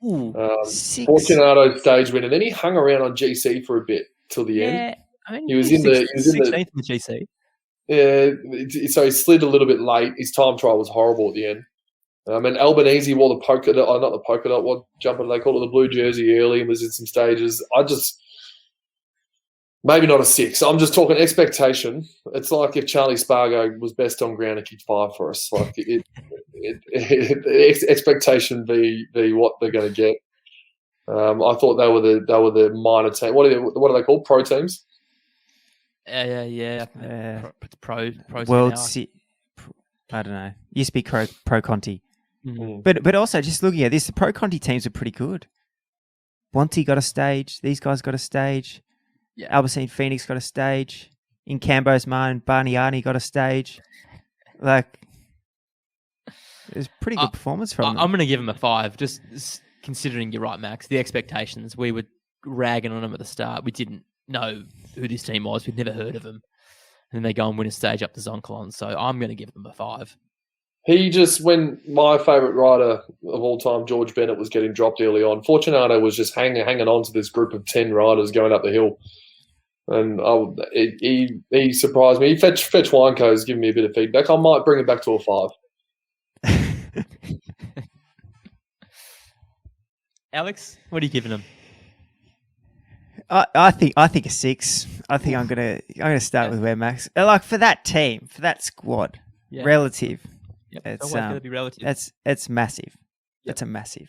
6. Fortunato stage win, and then he hung around on GC for a bit till the end. I mean, he was in the 16th in the GC. Yeah, so he slid a little bit late. His time trial was horrible at the end. And Albanese wore the polka dot, not the polka dot, what jumper do they call it, the blue jersey early, and was in some stages. Maybe not a 6. I'm just talking expectation. It's like if Charlie Spargo was best on ground and kicked 5 for us. Like expectation be what they're going to get. I thought they were the minor team. What are they called? Pro teams? Yeah. Pro World now. I don't know. Used to be Pro Conti. Mm-hmm. But also just looking at this, the Pro Conti teams are pretty good. Bonte got a stage. These guys got a stage. Yeah. Albacete Phoenix got a stage. In Cambo's mine, Barniani got a stage. Like, it was a pretty good performance from them. I'm going to give them a 5, just considering you're right, Max. The expectations, we were ragging on them at the start. We didn't know who this team was. We'd never heard of them. And then they go and win a stage up to Zoncolan. So I'm going to give them a 5. When my favourite rider of all time, George Bennett, was getting dropped early on, Fortunato was just hanging on to this group of 10 riders going up the hill. And he surprised me. Fetch Wineco's giving me a bit of feedback. I might bring it back to a 5. Alex, what are you giving them? I think a 6. I think I'm gonna start with where Max. Like for that team, for that squad, relative. Yep. It's going to be relative. It's massive. Yep. That's a massive.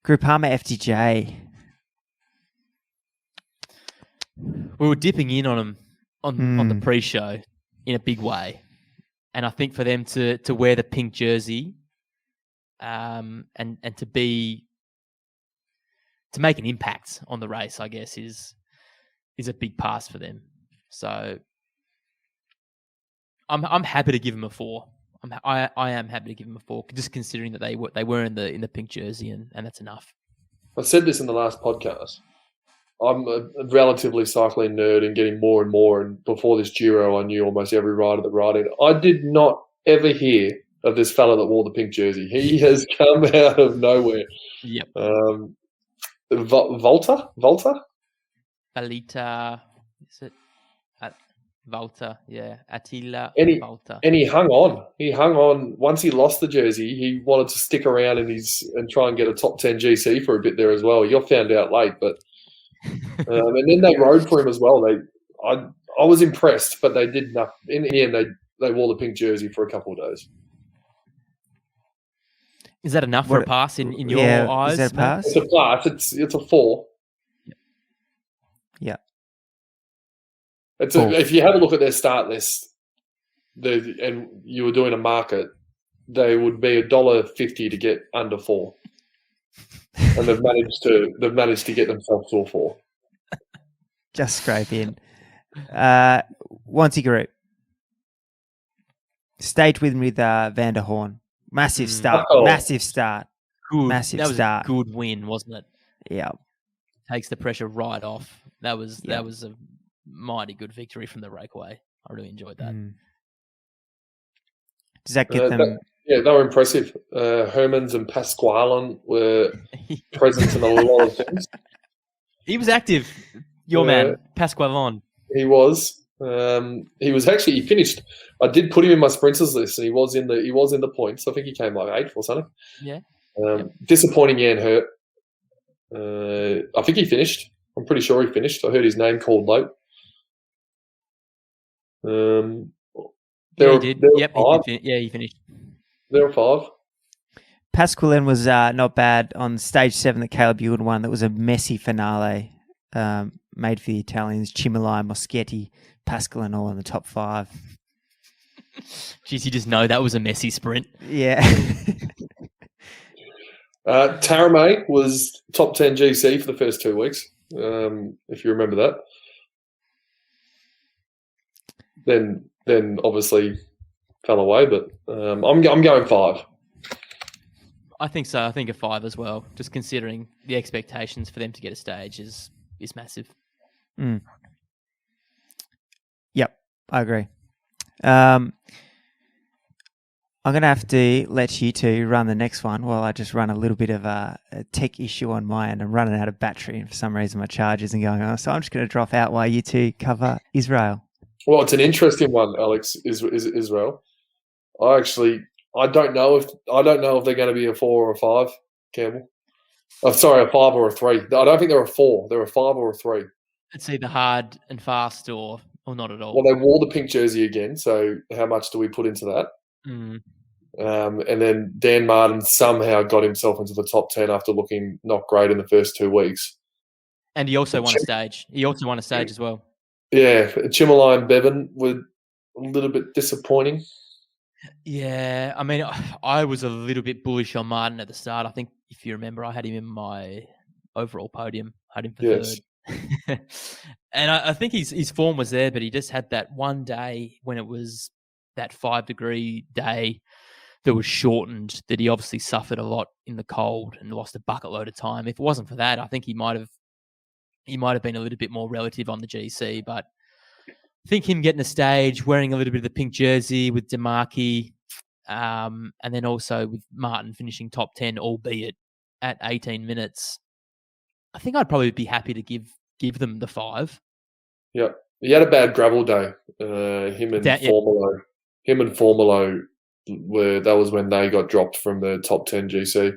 Groupama FDJ. We were dipping in on them on the pre-show in a big way, and I think for them to wear the pink jersey, and to make an impact on the race, I guess is a big pass for them. So I'm happy to give them a 4. I am happy to give them a 4, just considering that they were in the pink jersey, and that's enough. I said this in the last podcast. I'm a relatively cycling nerd and getting more and more. And before this Giro, I knew almost every rider that rode it. I did not ever hear of this fella that wore the pink jersey. He has come out of nowhere. Yep. Volta? Alita, is it? Volta, yeah. Attila Volta. And he hung on. He hung on. Once he lost the jersey, he wanted to stick around and try and get a top 10 GC for a bit there as well. You found out late, but and then they rode for him as well. I was impressed, but they did nothing. In the end, they wore the pink jersey for a couple of days. Is that enough for a pass in your eyes? Is that a pass? It's a pass. It's a 4. Yeah. If you have a look at their start list, and you were doing a market, they would be $1.50 to get under 4, and they've managed to get themselves to a 4. Just scrape in. Wanty Group. Stage win with Van der Horn. Massive start. Massive start. Good. Massive that was start. A good win, wasn't it? Yeah. Takes the pressure right off. That was a mighty good victory from the breakaway. I really enjoyed that. Does that get them? They were impressive. Hermans and Pasqualen were present in a lot of things. He was active. Your man, Pasqualen. He was. He finished. I did put him in my sprinters list, and he was in the points. I think he came like 8th or something. Yeah. Disappointing Jan Hurt. I think he finished. I'm pretty sure he finished. I heard his name called late. He did. He finished. There were 5. Pasqualen was not bad on stage 7 that Caleb Ewan won. That was a messy finale made for the Italians. Cimolai, Moschetti, Pasqualen all in the top 5. Jeez, you just know that was a messy sprint. Yeah. Taramay was top 10 GC for the first 2 weeks, if you remember that. Then obviously fell away, but I'm going 5. I think so. I think a 5 as well. Just considering the expectations for them to get a stage is massive. Yep, I agree. I'm going to have to let you two run the next one while I just run a little bit of a tech issue on my end. I'm running out of battery, and for some reason my charge isn't going on. So I'm just going to drop out while you two cover Israel. Well, it's an interesting one, Alex. Is Israel? I don't know if they're going to be a 4 or a 5, Campbell. Oh, sorry, a 5 or a 3. I don't think they're a 4. They're a 5 or a 3. It's either hard and fast or not at all. Well, they wore the pink jersey again, so how much do we put into that? And then Dan Martin somehow got himself into the top 10 after looking not great in the first 2 weeks. And he also won a stage. He also won a stage as well. Yeah, Cimolai and Bevan were a little bit disappointing. Yeah, I mean, I was a little bit bullish on Martin at the start. I think, if you remember, I had him in my overall podium. I had him for third. And I think his form was there, but he just had that one day when it was that 5-degree day that was shortened, that he obviously suffered a lot in the cold and lost a bucket load of time. If it wasn't for that, I think he might have been a little bit more relative on the GC. But I think him getting a stage, wearing a little bit of the pink jersey with DeMarchi, and then also with Martin finishing top 10, albeit at 18 minutes, I think I'd probably be happy to give them the 5. Yeah, he had a bad gravel day. Him and Formolo that was when they got dropped from the top 10 GC.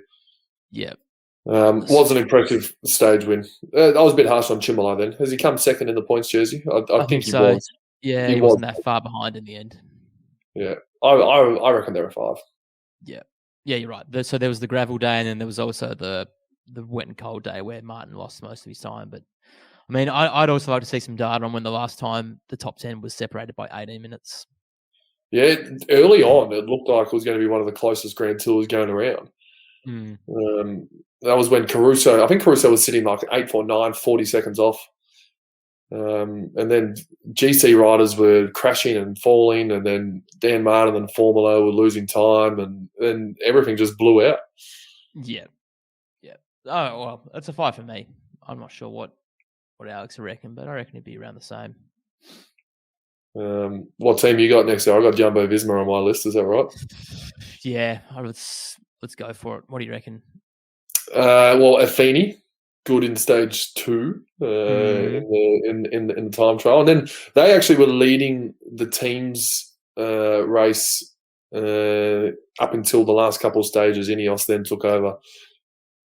Yeah. Was an impressive stage win. I was a bit harsh on Cimolai then. Has he come second in the points jersey? I think he was. Yeah, he wasn't that far behind in the end. Yeah, I reckon they're a 5. Yeah, you're right. So there was the gravel day, and then there was also the wet and cold day where Martin lost most of his time. But I mean, I'd also like to see some data on when the last time the top 10 was separated by 18 minutes. Yeah, early on, it looked like it was going to be one of the closest Grand Tours going around. That was when Caruso was sitting like 8th or 9th, 40 seconds off. And then GC riders were crashing and falling, and then Dan Martin and Formula were losing time, and then everything just blew out. Yeah. Oh, well, that's a 5 for me. I'm not sure what Alex will reckon, but I reckon it'd be around the same. What team you got next year? I got Jumbo Visma on my list. Is that right? Yeah, let's go for it. What do you reckon? Well, Affini, good in stage 2 in the time trial, and then they actually were leading the team's race up until the last couple of stages. Ineos then took over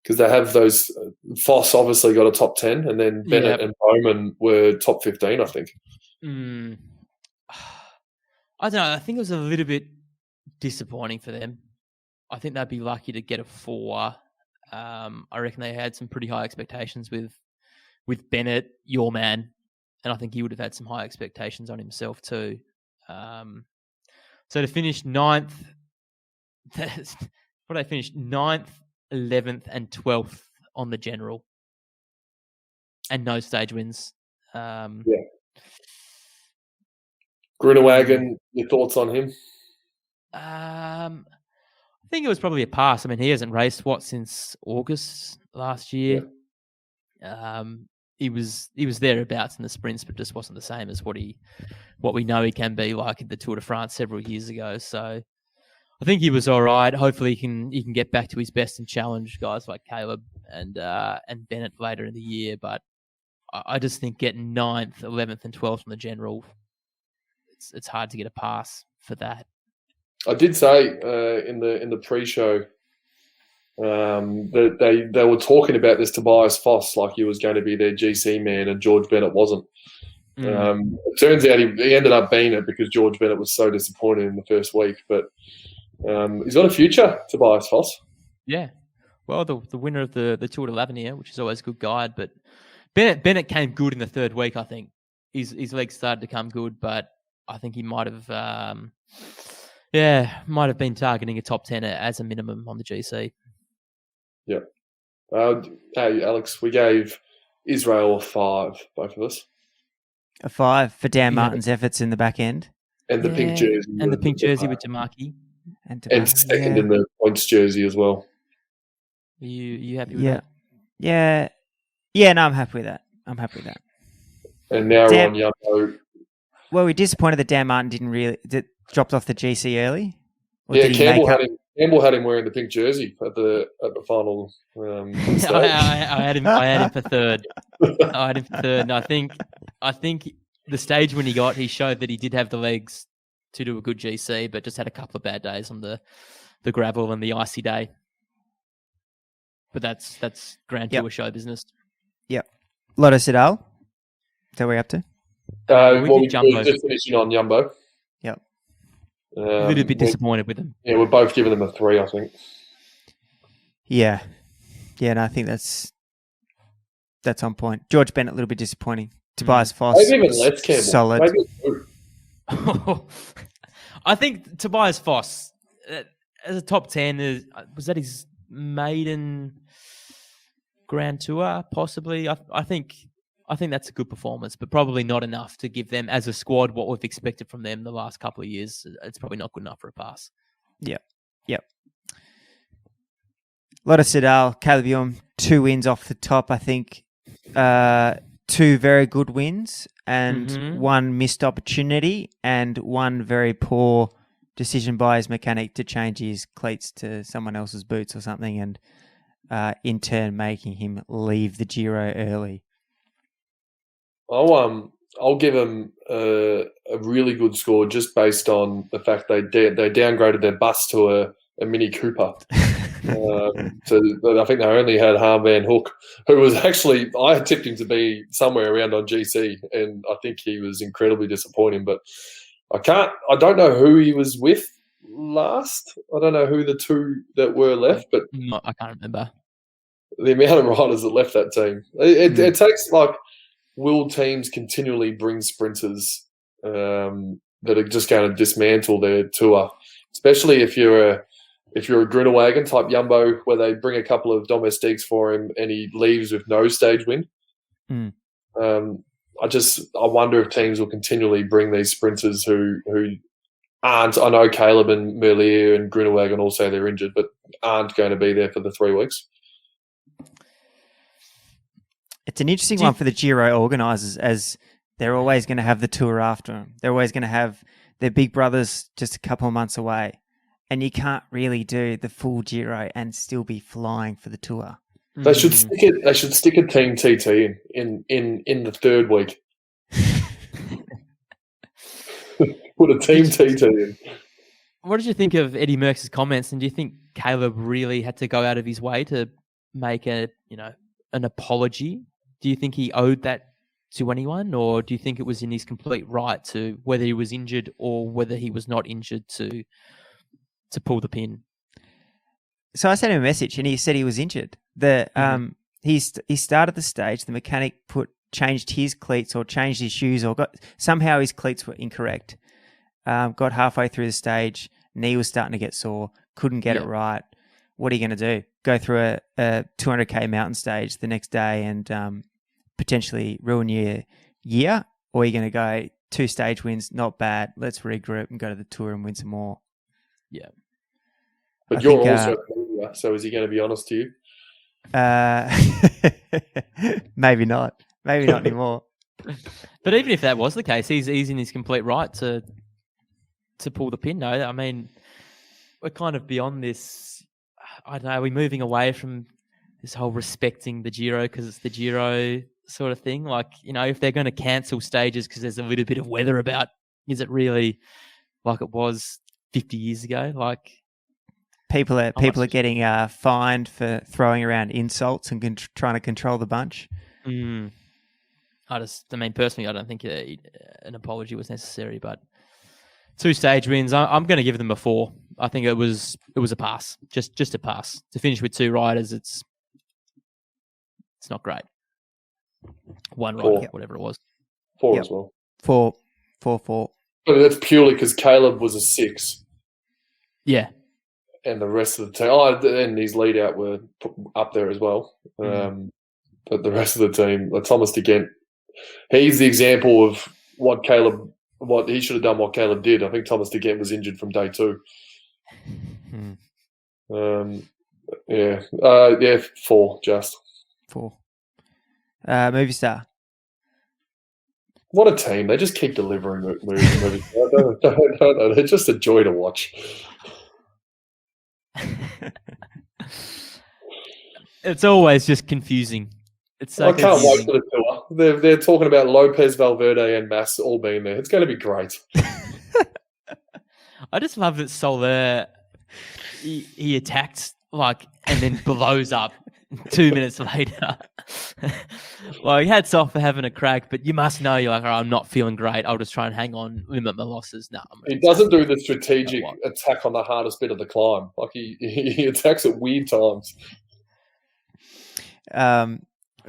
because they have those. Foss obviously got a top 10, and then Bennett and Bowman were top 15, I think. I don't know. I think it was a little bit disappointing for them. I think they'd be lucky to get a 4. I reckon they had some pretty high expectations with Bennett, your man, and I think he would have had some high expectations on himself too. So to finish 9th, what they finished 9th, 11th, and 12th on the general, and no stage wins. Grunewagen, your thoughts on him? I think it was probably a pass. I mean, he hasn't raced since August last year. Yeah. He was thereabouts in the sprints, but just wasn't the same as what we know he can be like at the Tour de France several years ago. So I think he was all right. Hopefully he can get back to his best and challenge guys like Caleb and Bennett later in the year. But I just think getting 9th, 11th, and 12th on the general, it's hard to get a pass for that. I did say in the pre-show that they were talking about this Tobias Foss like he was going to be their GC man, and George Bennett wasn't. It turns out he ended up being it because George Bennett was so disappointed in the first week. But he's got a future, Tobias Foss. Yeah. Well, the winner of the Tour de l'Avenir, which is always a good guide, but Bennett came good in the 3rd week. I think his legs started to come good, but I think he might have. Might have been targeting a top 10 as a minimum on the GC. Yeah. Hey, Alex, we gave Israel a 5, both of us. A 5 for Dan Martin's efforts in the back end. And the pink jersey. And the pink jersey with Tamaki. And second in the points jersey as well. Are you happy with that? Yeah. Yeah, no, I'm happy with that. And now we're on Yumbo. Well, we're disappointed that Dan Martin dropped off the GC early. Campbell had him wearing the pink jersey at the final. I had him for 3rd. And I think the stage when he showed that he did have the legs to do a good GC, but just had a couple of bad days on the gravel and the icy day. But that's Grand Tour show business. Yep. Lotto Sidal. Is that where we're up to? We're just finishing on Jumbo. Yep. A little bit disappointed with them. Yeah, we're both giving them a 3, I think. Yeah. Yeah, no, I think that's on point. George Bennett, a little bit disappointing. Tobias Foss, maybe even less Campbell. Solid. Maybe I think Tobias Foss, as a top 10, was that his maiden Grand Tour? Possibly. I think that's a good performance, but probably not enough to give them, as a squad, what we've expected from them the last couple of years. It's probably not good enough for a pass. Yep. Lotto Sidal, Caleb Ewan, 2 wins off the top, I think. 2 very good wins and 1 missed opportunity and 1 very poor decision by his mechanic to change his cleats to someone else's boots or something, and in turn making him leave the Giro early. I'll give them a really good score just based on the fact they downgraded their bus to a Mini Cooper. So I think they only had Harm Van Hook, who was actually, I tipped him to be somewhere around on GC, and I think he was incredibly disappointing. But I don't know who he was with last. I don't know who the 2 that were left, but I can't remember the amount of riders that left that team. It takes will teams continually bring sprinters that are just going to dismantle their tour, especially if you're a Grunewagen type Jumbo, where they bring a couple of domestiques for him and he leaves with no stage win. I wonder if teams will continually bring these sprinters who aren't. I know Caleb and Merlier and Grunewagen all say they're injured, but aren't going to be there for the 3 weeks. It's an interesting one for the Giro organisers, as they're always going to have the Tour after them. They're always going to have their big brothers just a couple of months away. And you can't really do the full Giro and still be flying for the Tour. They should stick it. They should stick a team TT in the third week. Put a team TT in. What did you think of Eddie Merckx's comments? And do you think Caleb really had to go out of his way to make an apology? Do you think he owed that to anyone, or do you think it was in his complete right to, whether he was injured or whether he was not injured, to pull the pin? So I sent him a message, and he said he was injured. He started the stage. The mechanic changed his cleats or changed his shoes, or somehow his cleats were incorrect. Got halfway through the stage, knee was starting to get sore, couldn't get it right. What are you going to do? Go through a 200k mountain stage the next day and potentially ruin your year? Or are you going to go 2 stage wins, not bad, let's regroup and go to the Tour and win some more? Yeah. But you're also a media, so is he going to be honest to you? Maybe not. Maybe not anymore. But even if that was the case, he's in his complete right to pull the pin. No, I mean, we're kind of beyond this. I don't know. We're moving away from this whole respecting the Giro because it's the Giro sort of thing. Like, if they're going to cancel stages because there's a little bit of weather about, is it really like it was 50 years ago? Like, people are getting fined for throwing around insults and trying to control the bunch. Personally, I don't think an apology was necessary, but 2 stage wins, I'm going to give them a 4. I think it was a pass, just a pass. To finish with 2 riders, it's not great. 1 rider, whatever it was. 4 as well. 4. But that's purely because Caleb was a 6. Yeah. And the rest of the team, and his lead out were up there as well. But the rest of the team, like Thomas de Gent, he's the example of what he should have done, what Caleb did. I think Thomas de Gent was injured from day 2. 4, just. 4. Movie star. What a team. They just keep delivering movies. No, they're just a joy to watch. It's always just confusing. It's so I can't confusing. wait for the tour. They're talking about Lopez, Valverde, and Mas all being there. It's going to be great. I just love that Soler, he attacked and then blows up 2 minutes later. Hats off for having a crack, but you must know you're like, I'm not feeling great. I'll just try and hang on, limit my losses. No, he doesn't do the strategic attack on the hardest bit of the climb. He attacks at weird times.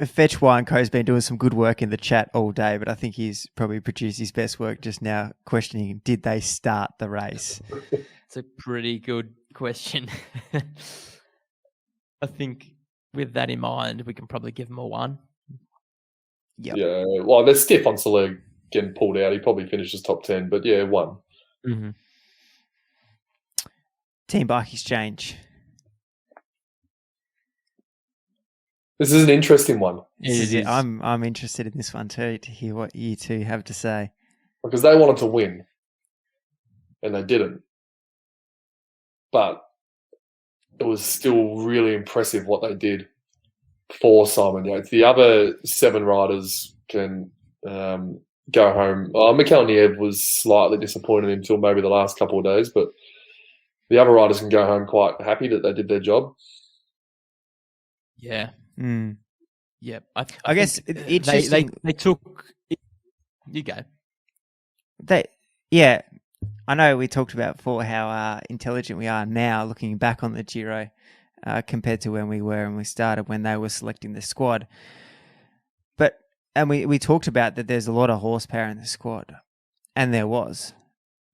Fetch Wine Co. has been doing some good work in the chat all day, but I think he's probably produced his best work just now, questioning, did they start the race? It's a pretty good question. I think with that in mind, we can probably give him a 1. Yep. Yeah, well, they're stiff on Soler getting pulled out. He probably finishes top 10, but 1. Mm-hmm. Team Bike Exchange. This is an interesting one. I'm interested in this one too, to hear what you two have to say. Because they wanted to win, and they didn't. But it was still really impressive what they did for Simon Yates. The other 7 riders can go home. Mikel Nieve was slightly disappointed until maybe the last couple of days, but the other riders can go home quite happy that they did their job. Yeah. Mm. Yeah. I guess interesting. They took. You go. I know we talked about before how intelligent we are now, looking back on the Giro, compared to when we were when we started, when they were selecting the squad. And we talked about that there's a lot of horsepower in the squad, and there was.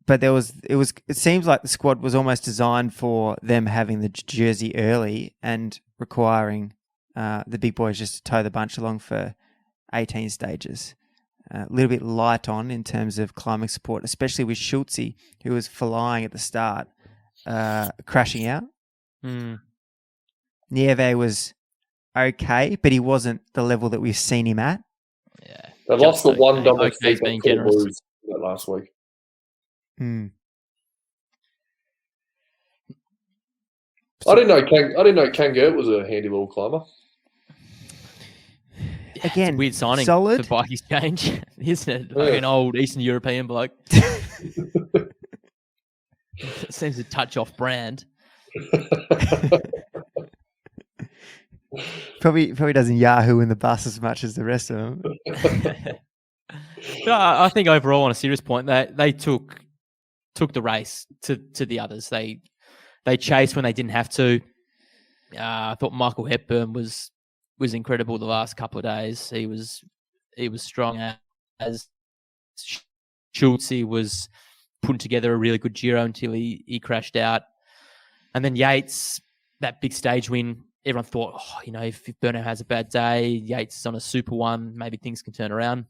But it seems like the squad was almost designed for them having the jersey early and requiring the big boys just to tow the bunch along for 18 stages. A little bit light on in terms of climbing support, especially with Schulze, who was flying at the start, crashing out. Nieve was okay, but he wasn't the level that we've seen him at. Yeah. They lost the one okay. dominant Okay's streak being they couldn't generous. lose that last week. I didn't know Kangert was a handy little climber. Again, It's a weird signing solid. for Bike Exchange, isn't it? Yeah. Like an old Eastern European bloke. Seems a touch off brand. Probably doesn't Yahoo in the bus as much as the rest of them. But I think overall, on a serious point, they took the race to the others. They chased when they didn't have to. I thought Michael Hepburn was incredible the last couple of days. He was strong as Schultz. He was putting together a really good Giro until he crashed out. And then Yates, that big stage win, everyone thought, if Burnout has a bad day, Yates is on a super one, maybe things can turn around.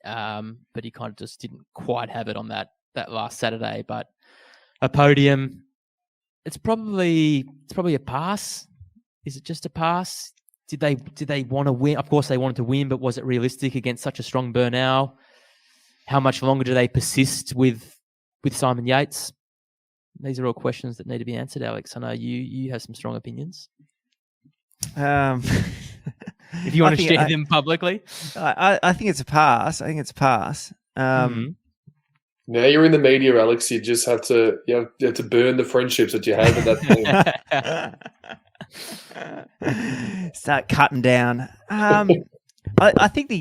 But he kind of just didn't quite have it on that last Saturday. But a podium, it's probably a pass. Is it just a pass? Did they want to win? Of course they wanted to win, but was it realistic against such a strong Bernal? How much longer do they persist with Simon Yates? These are all questions that need to be answered, Alex. I know you have some strong opinions. If you want to share them publicly. I think it's a pass. Now you're in the media, Alex. You just have to burn the friendships that you have in that team. Start cutting down. I think the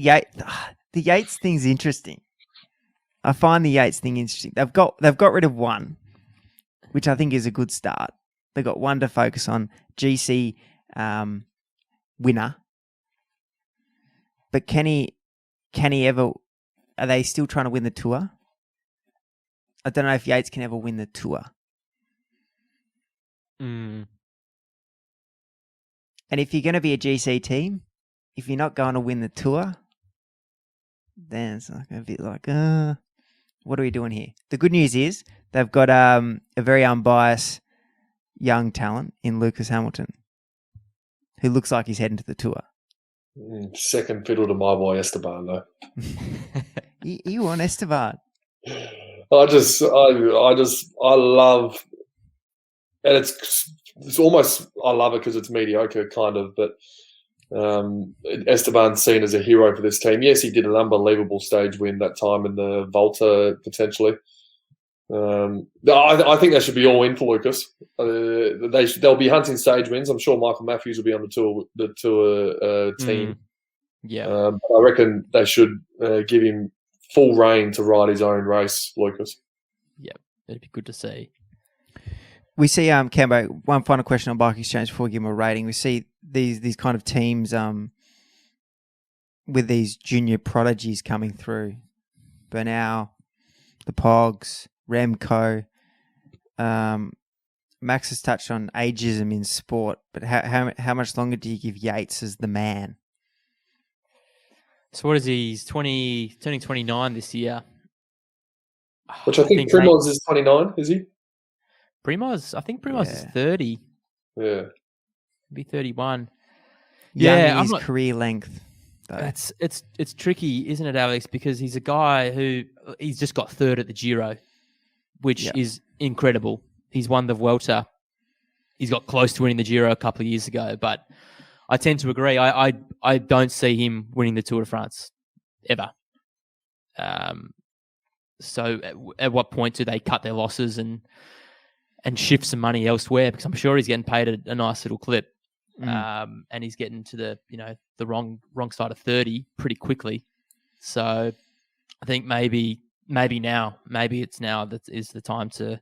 Yates thing's interesting. I find the Yates thing interesting. They've got rid of one, which I think is a good start. They've got one to focus on, GC winner. But can he ever? Are they still trying to win the Tour? I don't know if Yates can ever win the Tour. Mm. And if you're going to be a GC team, if you're not going to win the Tour, then it's like a bit like, what are we doing here? The good news is they've got a very unbiased young talent in Lucas Hamilton, who looks like he's heading to the Tour. Second fiddle to my boy Esteban, though. You want Esteban? I love, and it's almost, I love it because it's mediocre, kind of, but Esteban's seen as a hero for this team. Yes, he did an unbelievable stage win that time in the Volta, potentially. I think they should be all in for Lucas. They'll be hunting stage wins. I'm sure Michael Matthews will be on the tour team. Yeah, I reckon they should give him full reign to ride his own race, Lucas. Yep, it'd be good to see. We see, Cambo, one final question on Bike Exchange before we give them a rating. We see these kind of teams with these junior prodigies coming through. Bernal, the Pogs, Remco. Max has touched on ageism in sport, but how much longer do you give Yates as the man? So what is he? He's turning 29 this year. Which I think Primoz is 29, is he? I think Primoz is 30. Yeah. Be 31. Young Yeah, in I'm his not, career length. Though. It's tricky, isn't it, Alex? Because he's a guy he's just got third at the Giro, which is incredible. He's won the Vuelta. He's got close to winning the Giro a couple of years ago, but I tend to agree. I don't see him winning the Tour de France ever. So at what point do they cut their losses and shift some money elsewhere? Because I'm sure he's getting paid a nice little clip, and he's getting to the wrong side of 30 pretty quickly. So I think maybe it's now that is the time to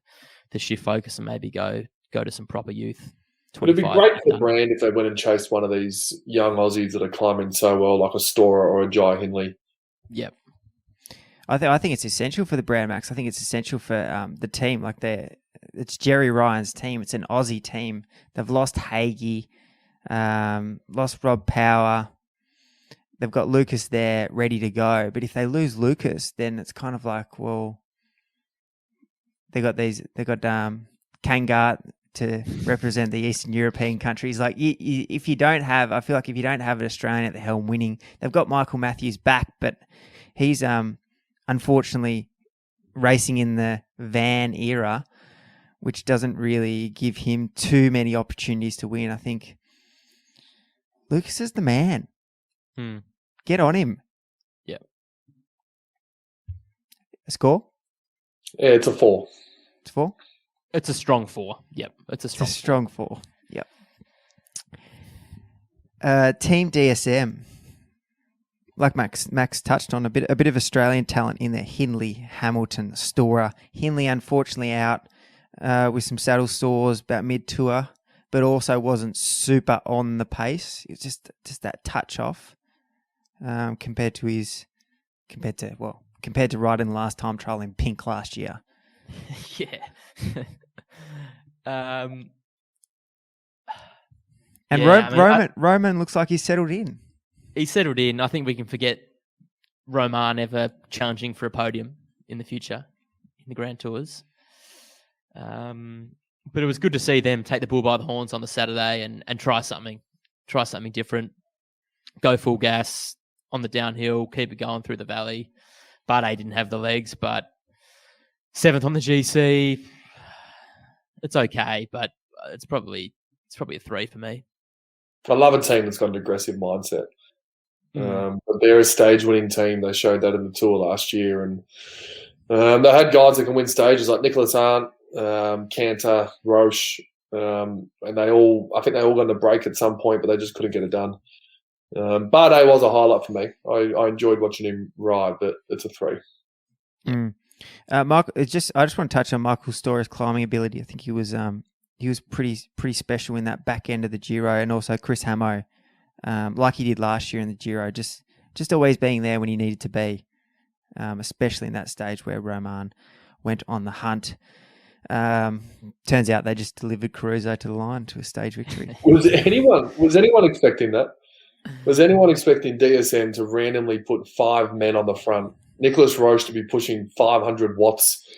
shift focus and maybe go to some proper youth. It'd be great for the brand if they went and chased one of these young Aussies that are climbing so well, like a Stora or a Jai Hindley. Yep. I think it's essential for the brand, Max. I think it's essential for the team. Like it's Jerry Ryan's team. It's an Aussie team. They've lost Hagee, lost Rob Power. They've got Lucas there ready to go. But if they lose Lucas, then it's kind of like, well, they got Kangart, to represent the Eastern European countries. Like, if you don't have, I feel like if you don't have an Australian at the helm winning, they've got Michael Matthews back, but he's unfortunately racing in the van era, which doesn't really give him too many opportunities to win. I think Lucas is the man. Get on him. Yeah. A score? Yeah, it's a 4. It's 4? It's a strong 4. Yep. It's a strong 4. Yep. Team DSM. Like Max touched on, a bit of Australian talent in there. Hindley, Hamilton, Storer. Hindley unfortunately out with some saddle sores about mid-tour, but also wasn't super on the pace. It's just that touch off compared to riding the last time trial in pink last year. Yeah. Roman looks like he's settled in. He settled in. I think we can forget Roman ever challenging for a podium in the future in the Grand Tours. But it was good to see them take the bull by the horns on the Saturday and try something different. Go full gas on the downhill, keep it going through the valley. Bardet didn't have the legs, but 7th on the GC, it's okay, but it's probably a 3 for me. I love a team that's got an aggressive mindset. But they're a stage-winning team. They showed that in the Tour last year, and they had guys that can win stages like Nicholas Arndt, Cantor, Roche, and I think they all got on a break at some point, but they just couldn't get it done. Bardet was a highlight for me. I enjoyed watching him ride, but it's a 3. Mark, I just want to touch on Michael Storer's climbing ability. I think he was pretty special in that back end of the Giro, and also Chris Hamo, like he did last year in the Giro, just always being there when he needed to be, especially in that stage where Roman went on the hunt. Turns out they just delivered Caruso to the line to a stage victory. Was anyone expecting that? Was anyone expecting DSM to randomly put 5 men on the front? Nicholas Roche to be pushing 500 watts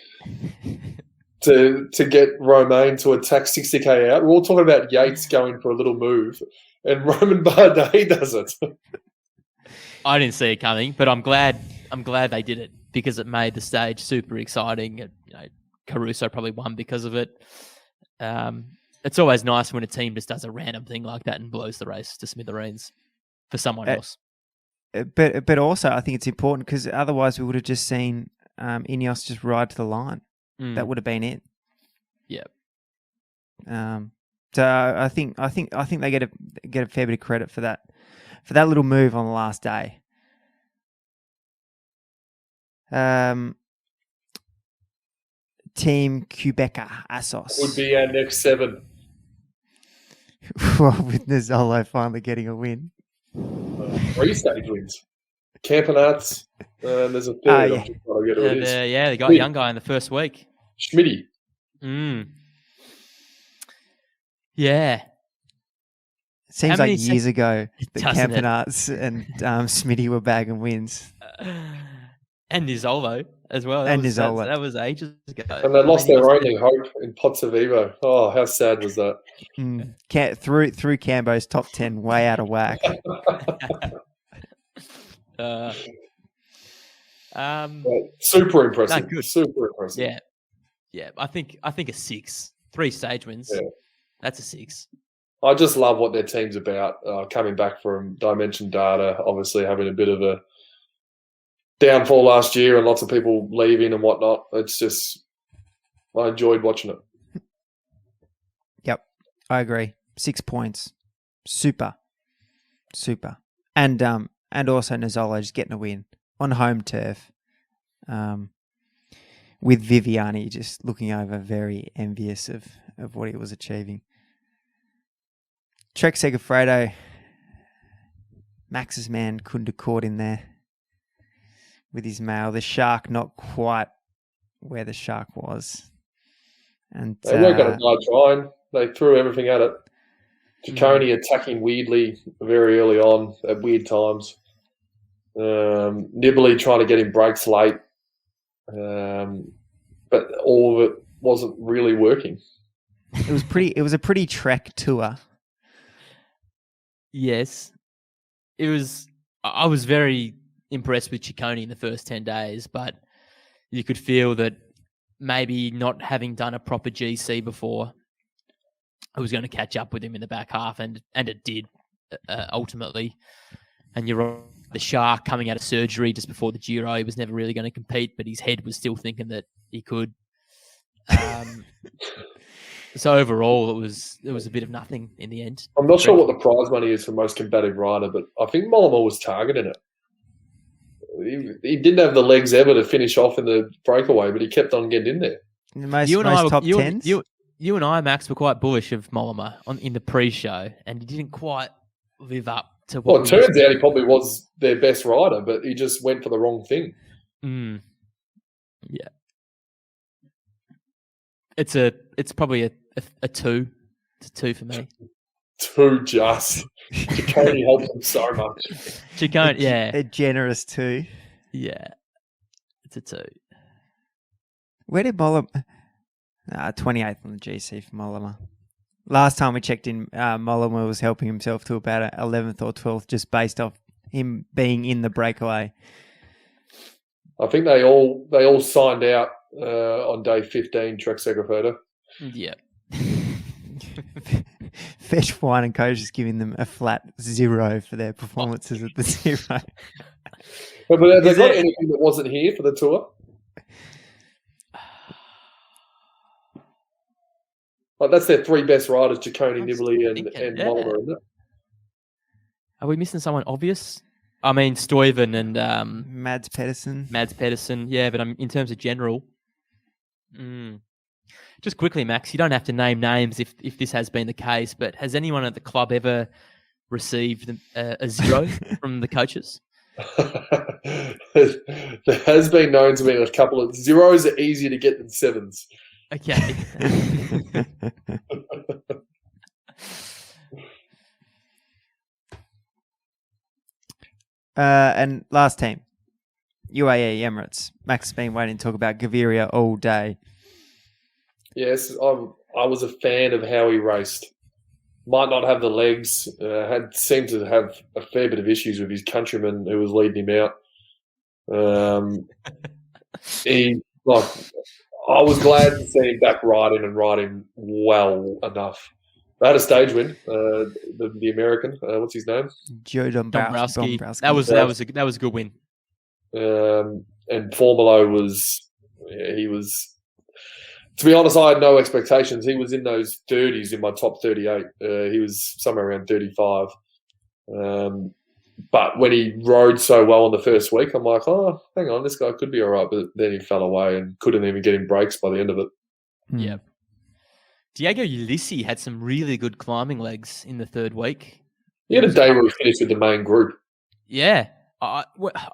to get Romain to attack 60k out. We're all talking about Yates going for a little move, and Roman Bardet does it. I didn't see it coming, but I'm glad they did it because it made the stage super exciting. Caruso probably won because of it. It's always nice when a team just does a random thing like that and blows the race to smithereens for someone else. But also, I think it's important because otherwise we would have just seen Ineos just ride to the line. That would have been it. Yeah. So I think they get a fair bit of credit for that little move on the last day. Team Quebeca Assos Would be our next 7. Well, with Nizzolo finally getting a win. 3 stage wins. Campanats. There's a third. Yeah, they got a young guy in the first week. Schmitty. It Yeah. seems like years ago that Campanats and Smitty were bagging wins. And Nizzolo as well. That was ages ago. And they lost their only hope in Pozzovivo. Oh, how sad was that? Through Cambo's top 10, way out of whack. Super impressive. No, good. Super impressive. Yeah. I think a 6. 3 stage wins. Yeah. That's a 6. I just love what their team's about. Coming back from Dimension Data, obviously having a bit of a downfall last year and lots of people leaving and whatnot. It's just, I enjoyed watching it. Yep, I agree. 6 points. Super. And also Nizzolo just getting a win on home turf. With Viviani just looking over, very envious of what he was achieving. Trek Segafredo, Max's man couldn't have caught in there with his mail. The shark not quite where the shark was. And they weren't going to die trying. They threw everything at it. Ciccone attacking weirdly very early on at weird times. Nibley trying to get him breaks late. But all of it wasn't really working. It was pretty. It was a pretty trek tour. Yes, it was. I was very impressed with Ciccone in the first 10 days, but you could feel that maybe not having done a proper GC before, I was going to catch up with him in the back half, and it did ultimately. And you're right, the Shark coming out of surgery just before the Giro, he was never really going to compete, but his head was still thinking that he could. So overall, it was a bit of nothing in the end. I'm not sure what the prize money is for most combative rider, but I think Mollema was targeting it. He didn't have the legs ever to finish off in the breakaway, but he kept on getting in there. Most top tens. You and I, Max, were quite bullish of Mollema in the pre-show, and he didn't quite live up to what. Well, it turns out he probably was their best rider, but he just went for the wrong thing. Yeah, it's probably a 2. It's a 2 for me. 2 just. Ciccone helped him so much. Ciccone, yeah. A generous 2. Yeah. It's a 2. Where did Mollema... 28th on the GC for Mollema. Last time we checked in, Mollema was helping himself to about 11th or 12th just based off him being in the breakaway. I think they all signed out on day 15, Trek Segafredo. Yeah. Fetch Wine and Co. just giving them a flat 0 for their performances at the 0. But have they got anything that wasn't here for the tour? Like that's their 3 best riders, Ciccone, Nibali, and Mollema, isn't it? Are we missing someone obvious? I mean, Stuyven and Mads Pedersen. Yeah, but in terms of general. Just quickly, Max, you don't have to name names if this has been the case, but has anyone at the club ever received a 0 from the coaches? There has been known to be a couple of 0s are easier to get than 7s. Okay. And last team, UAE Emirates. Max has been waiting to talk about Gaviria all day. Yes, I was a fan of how he raced. Might not have the legs. Seemed to have a fair bit of issues with his countryman who was leading him out. I was glad to see him back riding well enough. They had a stage win. The American, what's his name? Joe Dombrowski. That was a good win. And Formolo was. To be honest, I had no expectations. He was in those 30s in my top 38. He was somewhere around 35. But when he rode so well in the first week, I'm like, oh, hang on, this guy could be all right. But then he fell away and couldn't even get in breaks by the end of it. Yeah. Diego Ulisi had some really good climbing legs in the third week. He had a day where he finished with the main group. Yeah. I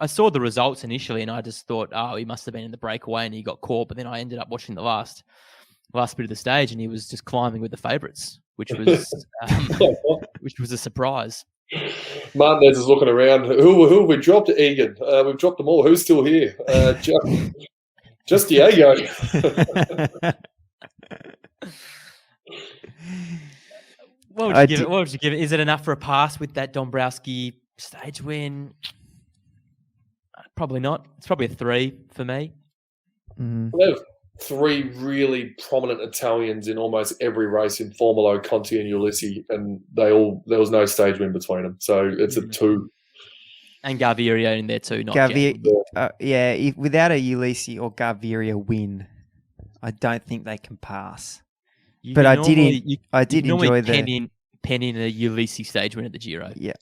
saw the results initially and I just thought, oh, he must have been in the breakaway and he got caught. But then I ended up watching the last bit of the stage and he was just climbing with the favourites, which was a surprise. Martinez is looking around. Who have we dropped? Egan. We've dropped them all. Who's still here? Just Diego. What would you give it? Is it enough for a pass with that Dombrowski stage win? Probably not. It's probably a 3 for me. We have 3 really prominent Italians in almost every race in Formolo, Conti, and Ulisi, and there was no stage win between them. So it's a 2. And Gaviria in there too. Not without a Ulisi or Gaviria win, I don't think they can pass. I did enjoy the pen in a Ulisi stage win at the Giro. Yeah.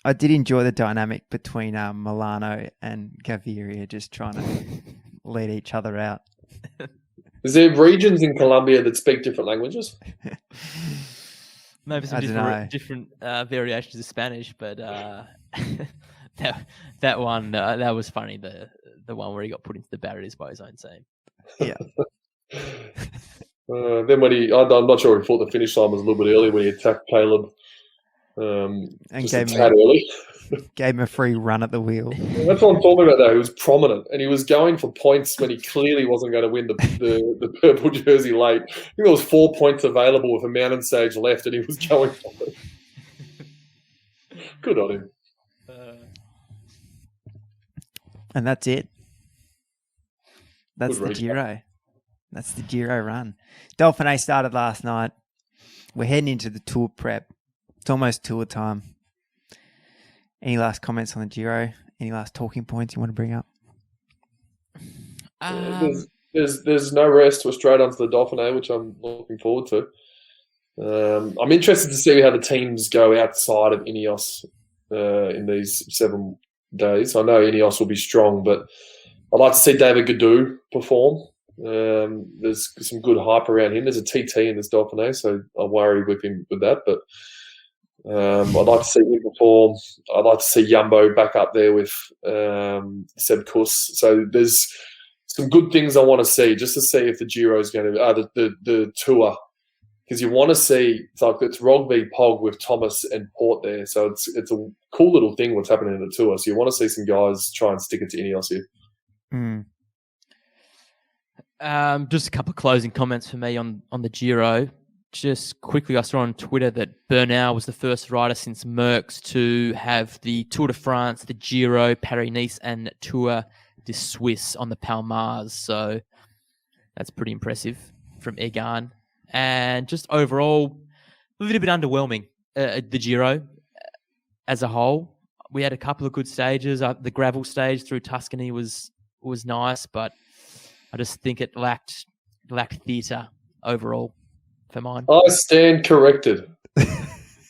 I did enjoy the dynamic between Milano and Gaviria just trying to lead each other out. Is there regions in Colombia that speak different languages? Maybe some different variations of Spanish, but that one that was funny. The one where he got put into the barriers by his own team. Yeah. Then I'm not sure he thought the finish line was a little bit early when he attacked Caleb. And just a tad early. Gave him a free run at the wheel. That's what I'm talking about, though. He was prominent, and he was going for points when he clearly wasn't going to win the purple jersey late. I think there was 4 points available with a mountain stage left, and he was going for it. Good on him. And that's it. That's Good the recap. Giro. That's the Giro run. Dauphiné started last night. We're heading into the Tour prep. It's almost Tour time. Any last comments on the Giro? Any last talking points you want to bring up? There's no rest. We're straight onto the Dauphiné, which I'm looking forward to. I'm interested to see how the teams go outside of Ineos in these 7 days. I know Ineos will be strong, but I'd like to see David Gaudu perform. There's some good hype around him. There's a TT in this Dauphiné, so I worry with him with that, but I'd like to see him perform. I'd like to see Jumbo back up there with Seb Kuss. So there's some good things I want to see, just to see if the Giro is going to the Tour, because you want to see it's Rog v Pog with Thomas and Port there. So it's a cool little thing what's happening in the Tour. So you want to see some guys try and stick it to Ineos here. Just a couple of closing comments for me on the Giro. Just quickly, I saw on Twitter that Bernal was the first rider since Merckx to have the Tour de France, the Giro, Paris-Nice, and Tour de Suisse on the Palmares. So that's pretty impressive from Gawn. And just overall, a little bit underwhelming, the Giro as a whole. We had a couple of good stages. The gravel stage through Tuscany was nice, but I just think it lacked theatre overall for mine. I stand corrected.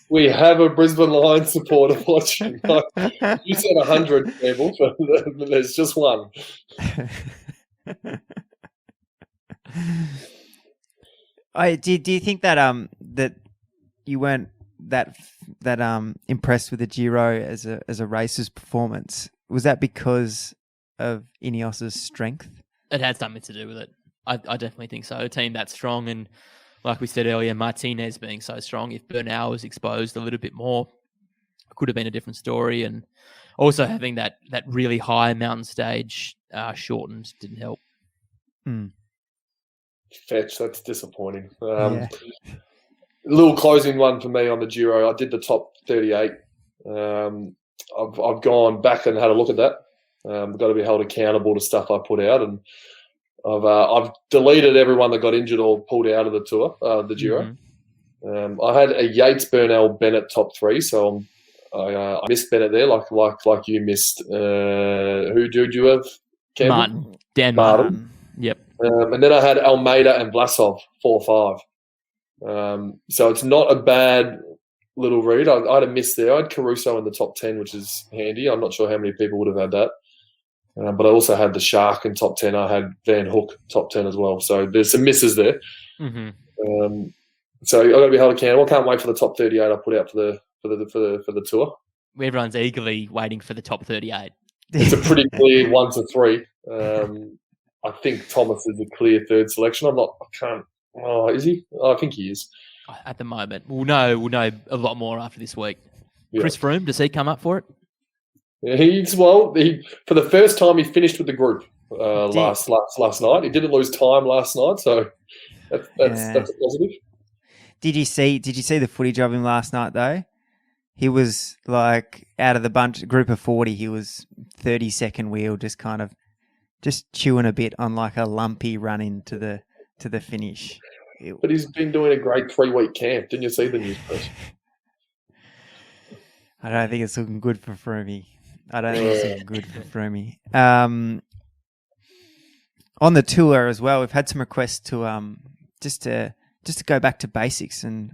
We have a Brisbane Lions supporter watching. You said 100, Campbell, but there's just one. Do you think that that you weren't that impressed with the Giro as a racer's performance? Was that because of Ineos's strength? It had something to do with it. I definitely think so. A team that strong, and like we said earlier, Martinez being so strong, if Bernal was exposed a little bit more, it could have been a different story. And also having that really high mountain stage shortened didn't help. Fetch, that's disappointing. A little closing one for me on the Giro. I did the top 38. I've gone back and had a look at that. I've got to be held accountable to stuff I put out, and I've deleted everyone that got injured or pulled out of the Tour, the Giro. Mm-hmm. I had a Yates, Bernal, Bennett top 3, so I missed Bennett there, like you missed. Who did you have? Campbell? Martin. Dan Martin. Yep. And then I had Almeida and Vlasov 4-5. So it's not a bad little read. I had a miss there. I had Caruso in the top 10, which is handy. I'm not sure how many people would have had that. But I also had the Shark in top 10. I had Van Hook top 10 as well. So there's some misses there. Mm-hmm. So I've got to be held accountable. I can't wait for the top 38 I put out for the Tour. Everyone's eagerly waiting for the top 38. It's a pretty clear 1 to 3. I think Thomas is a clear third selection. Is he? I think he is. At the moment. We'll know a lot more after this week. Yeah. Chris Froome, does he come up for it? Yeah, he for the first time he finished with the group last night. He didn't lose time last night, so that's a positive. Did you see the footage of him last night though? He was like out of the group of 40, he was 32nd wheel, just chewing a bit on like a lumpy run into the finish. But he's been doing a great 3-week camp. Didn't you see the news press? I don't think it's looking good for Froome. On the Tour as well, we've had some requests to just to go back to basics and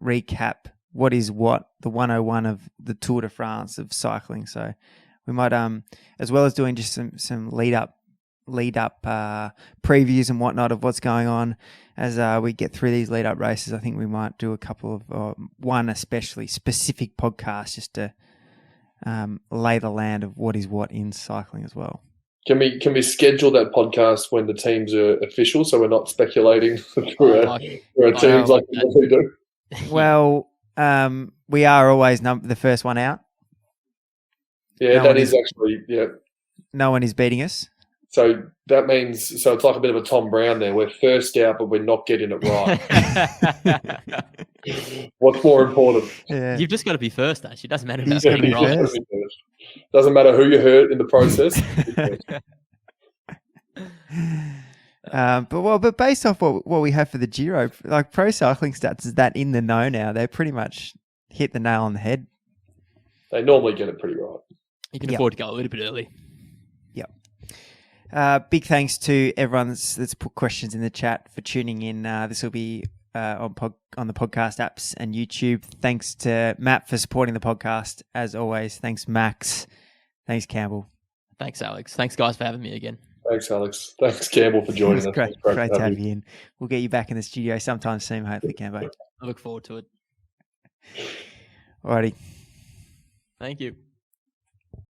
recap what is the 101 of the Tour de France of cycling. So we might as well as doing just some lead up previews and whatnot of what's going on as we get through these lead up races. I think we might do a couple of one especially specific podcast just to lay the land of what is what in cycling as well. Can we schedule that podcast when the teams are official, so we're not speculating for our teams like we do? Well, we are always the first one out. Yeah, No that one is is- actually, yeah. No one is beating us. So that means, so it's like a bit of a Tom Brown there. We're first out, but we're not getting it right. What's more important? Yeah. You've just got to be first, actually. It doesn't matter You about just gotta being be right. first. Doesn't matter who you hurt in the process. But based off what we have for the Giro, like Pro Cycling Stats is that in the know now. They pretty much hit the nail on the head. They normally get it pretty right. You can Yep. afford to go a little bit early. Big thanks to everyone that's put questions in the chat for tuning in. This will be on the podcast apps and YouTube. Thanks to Matt for supporting the podcast as always. Thanks Max. Thanks Campbell. Thanks, Alex. Thanks, guys, for having me again. Thanks, Alex. Thanks, Campbell, for joining It's us. great, It's great to have you in. We'll get you back in the studio sometime soon, hopefully, Cambo. I look forward to it. Alrighty. Thank you.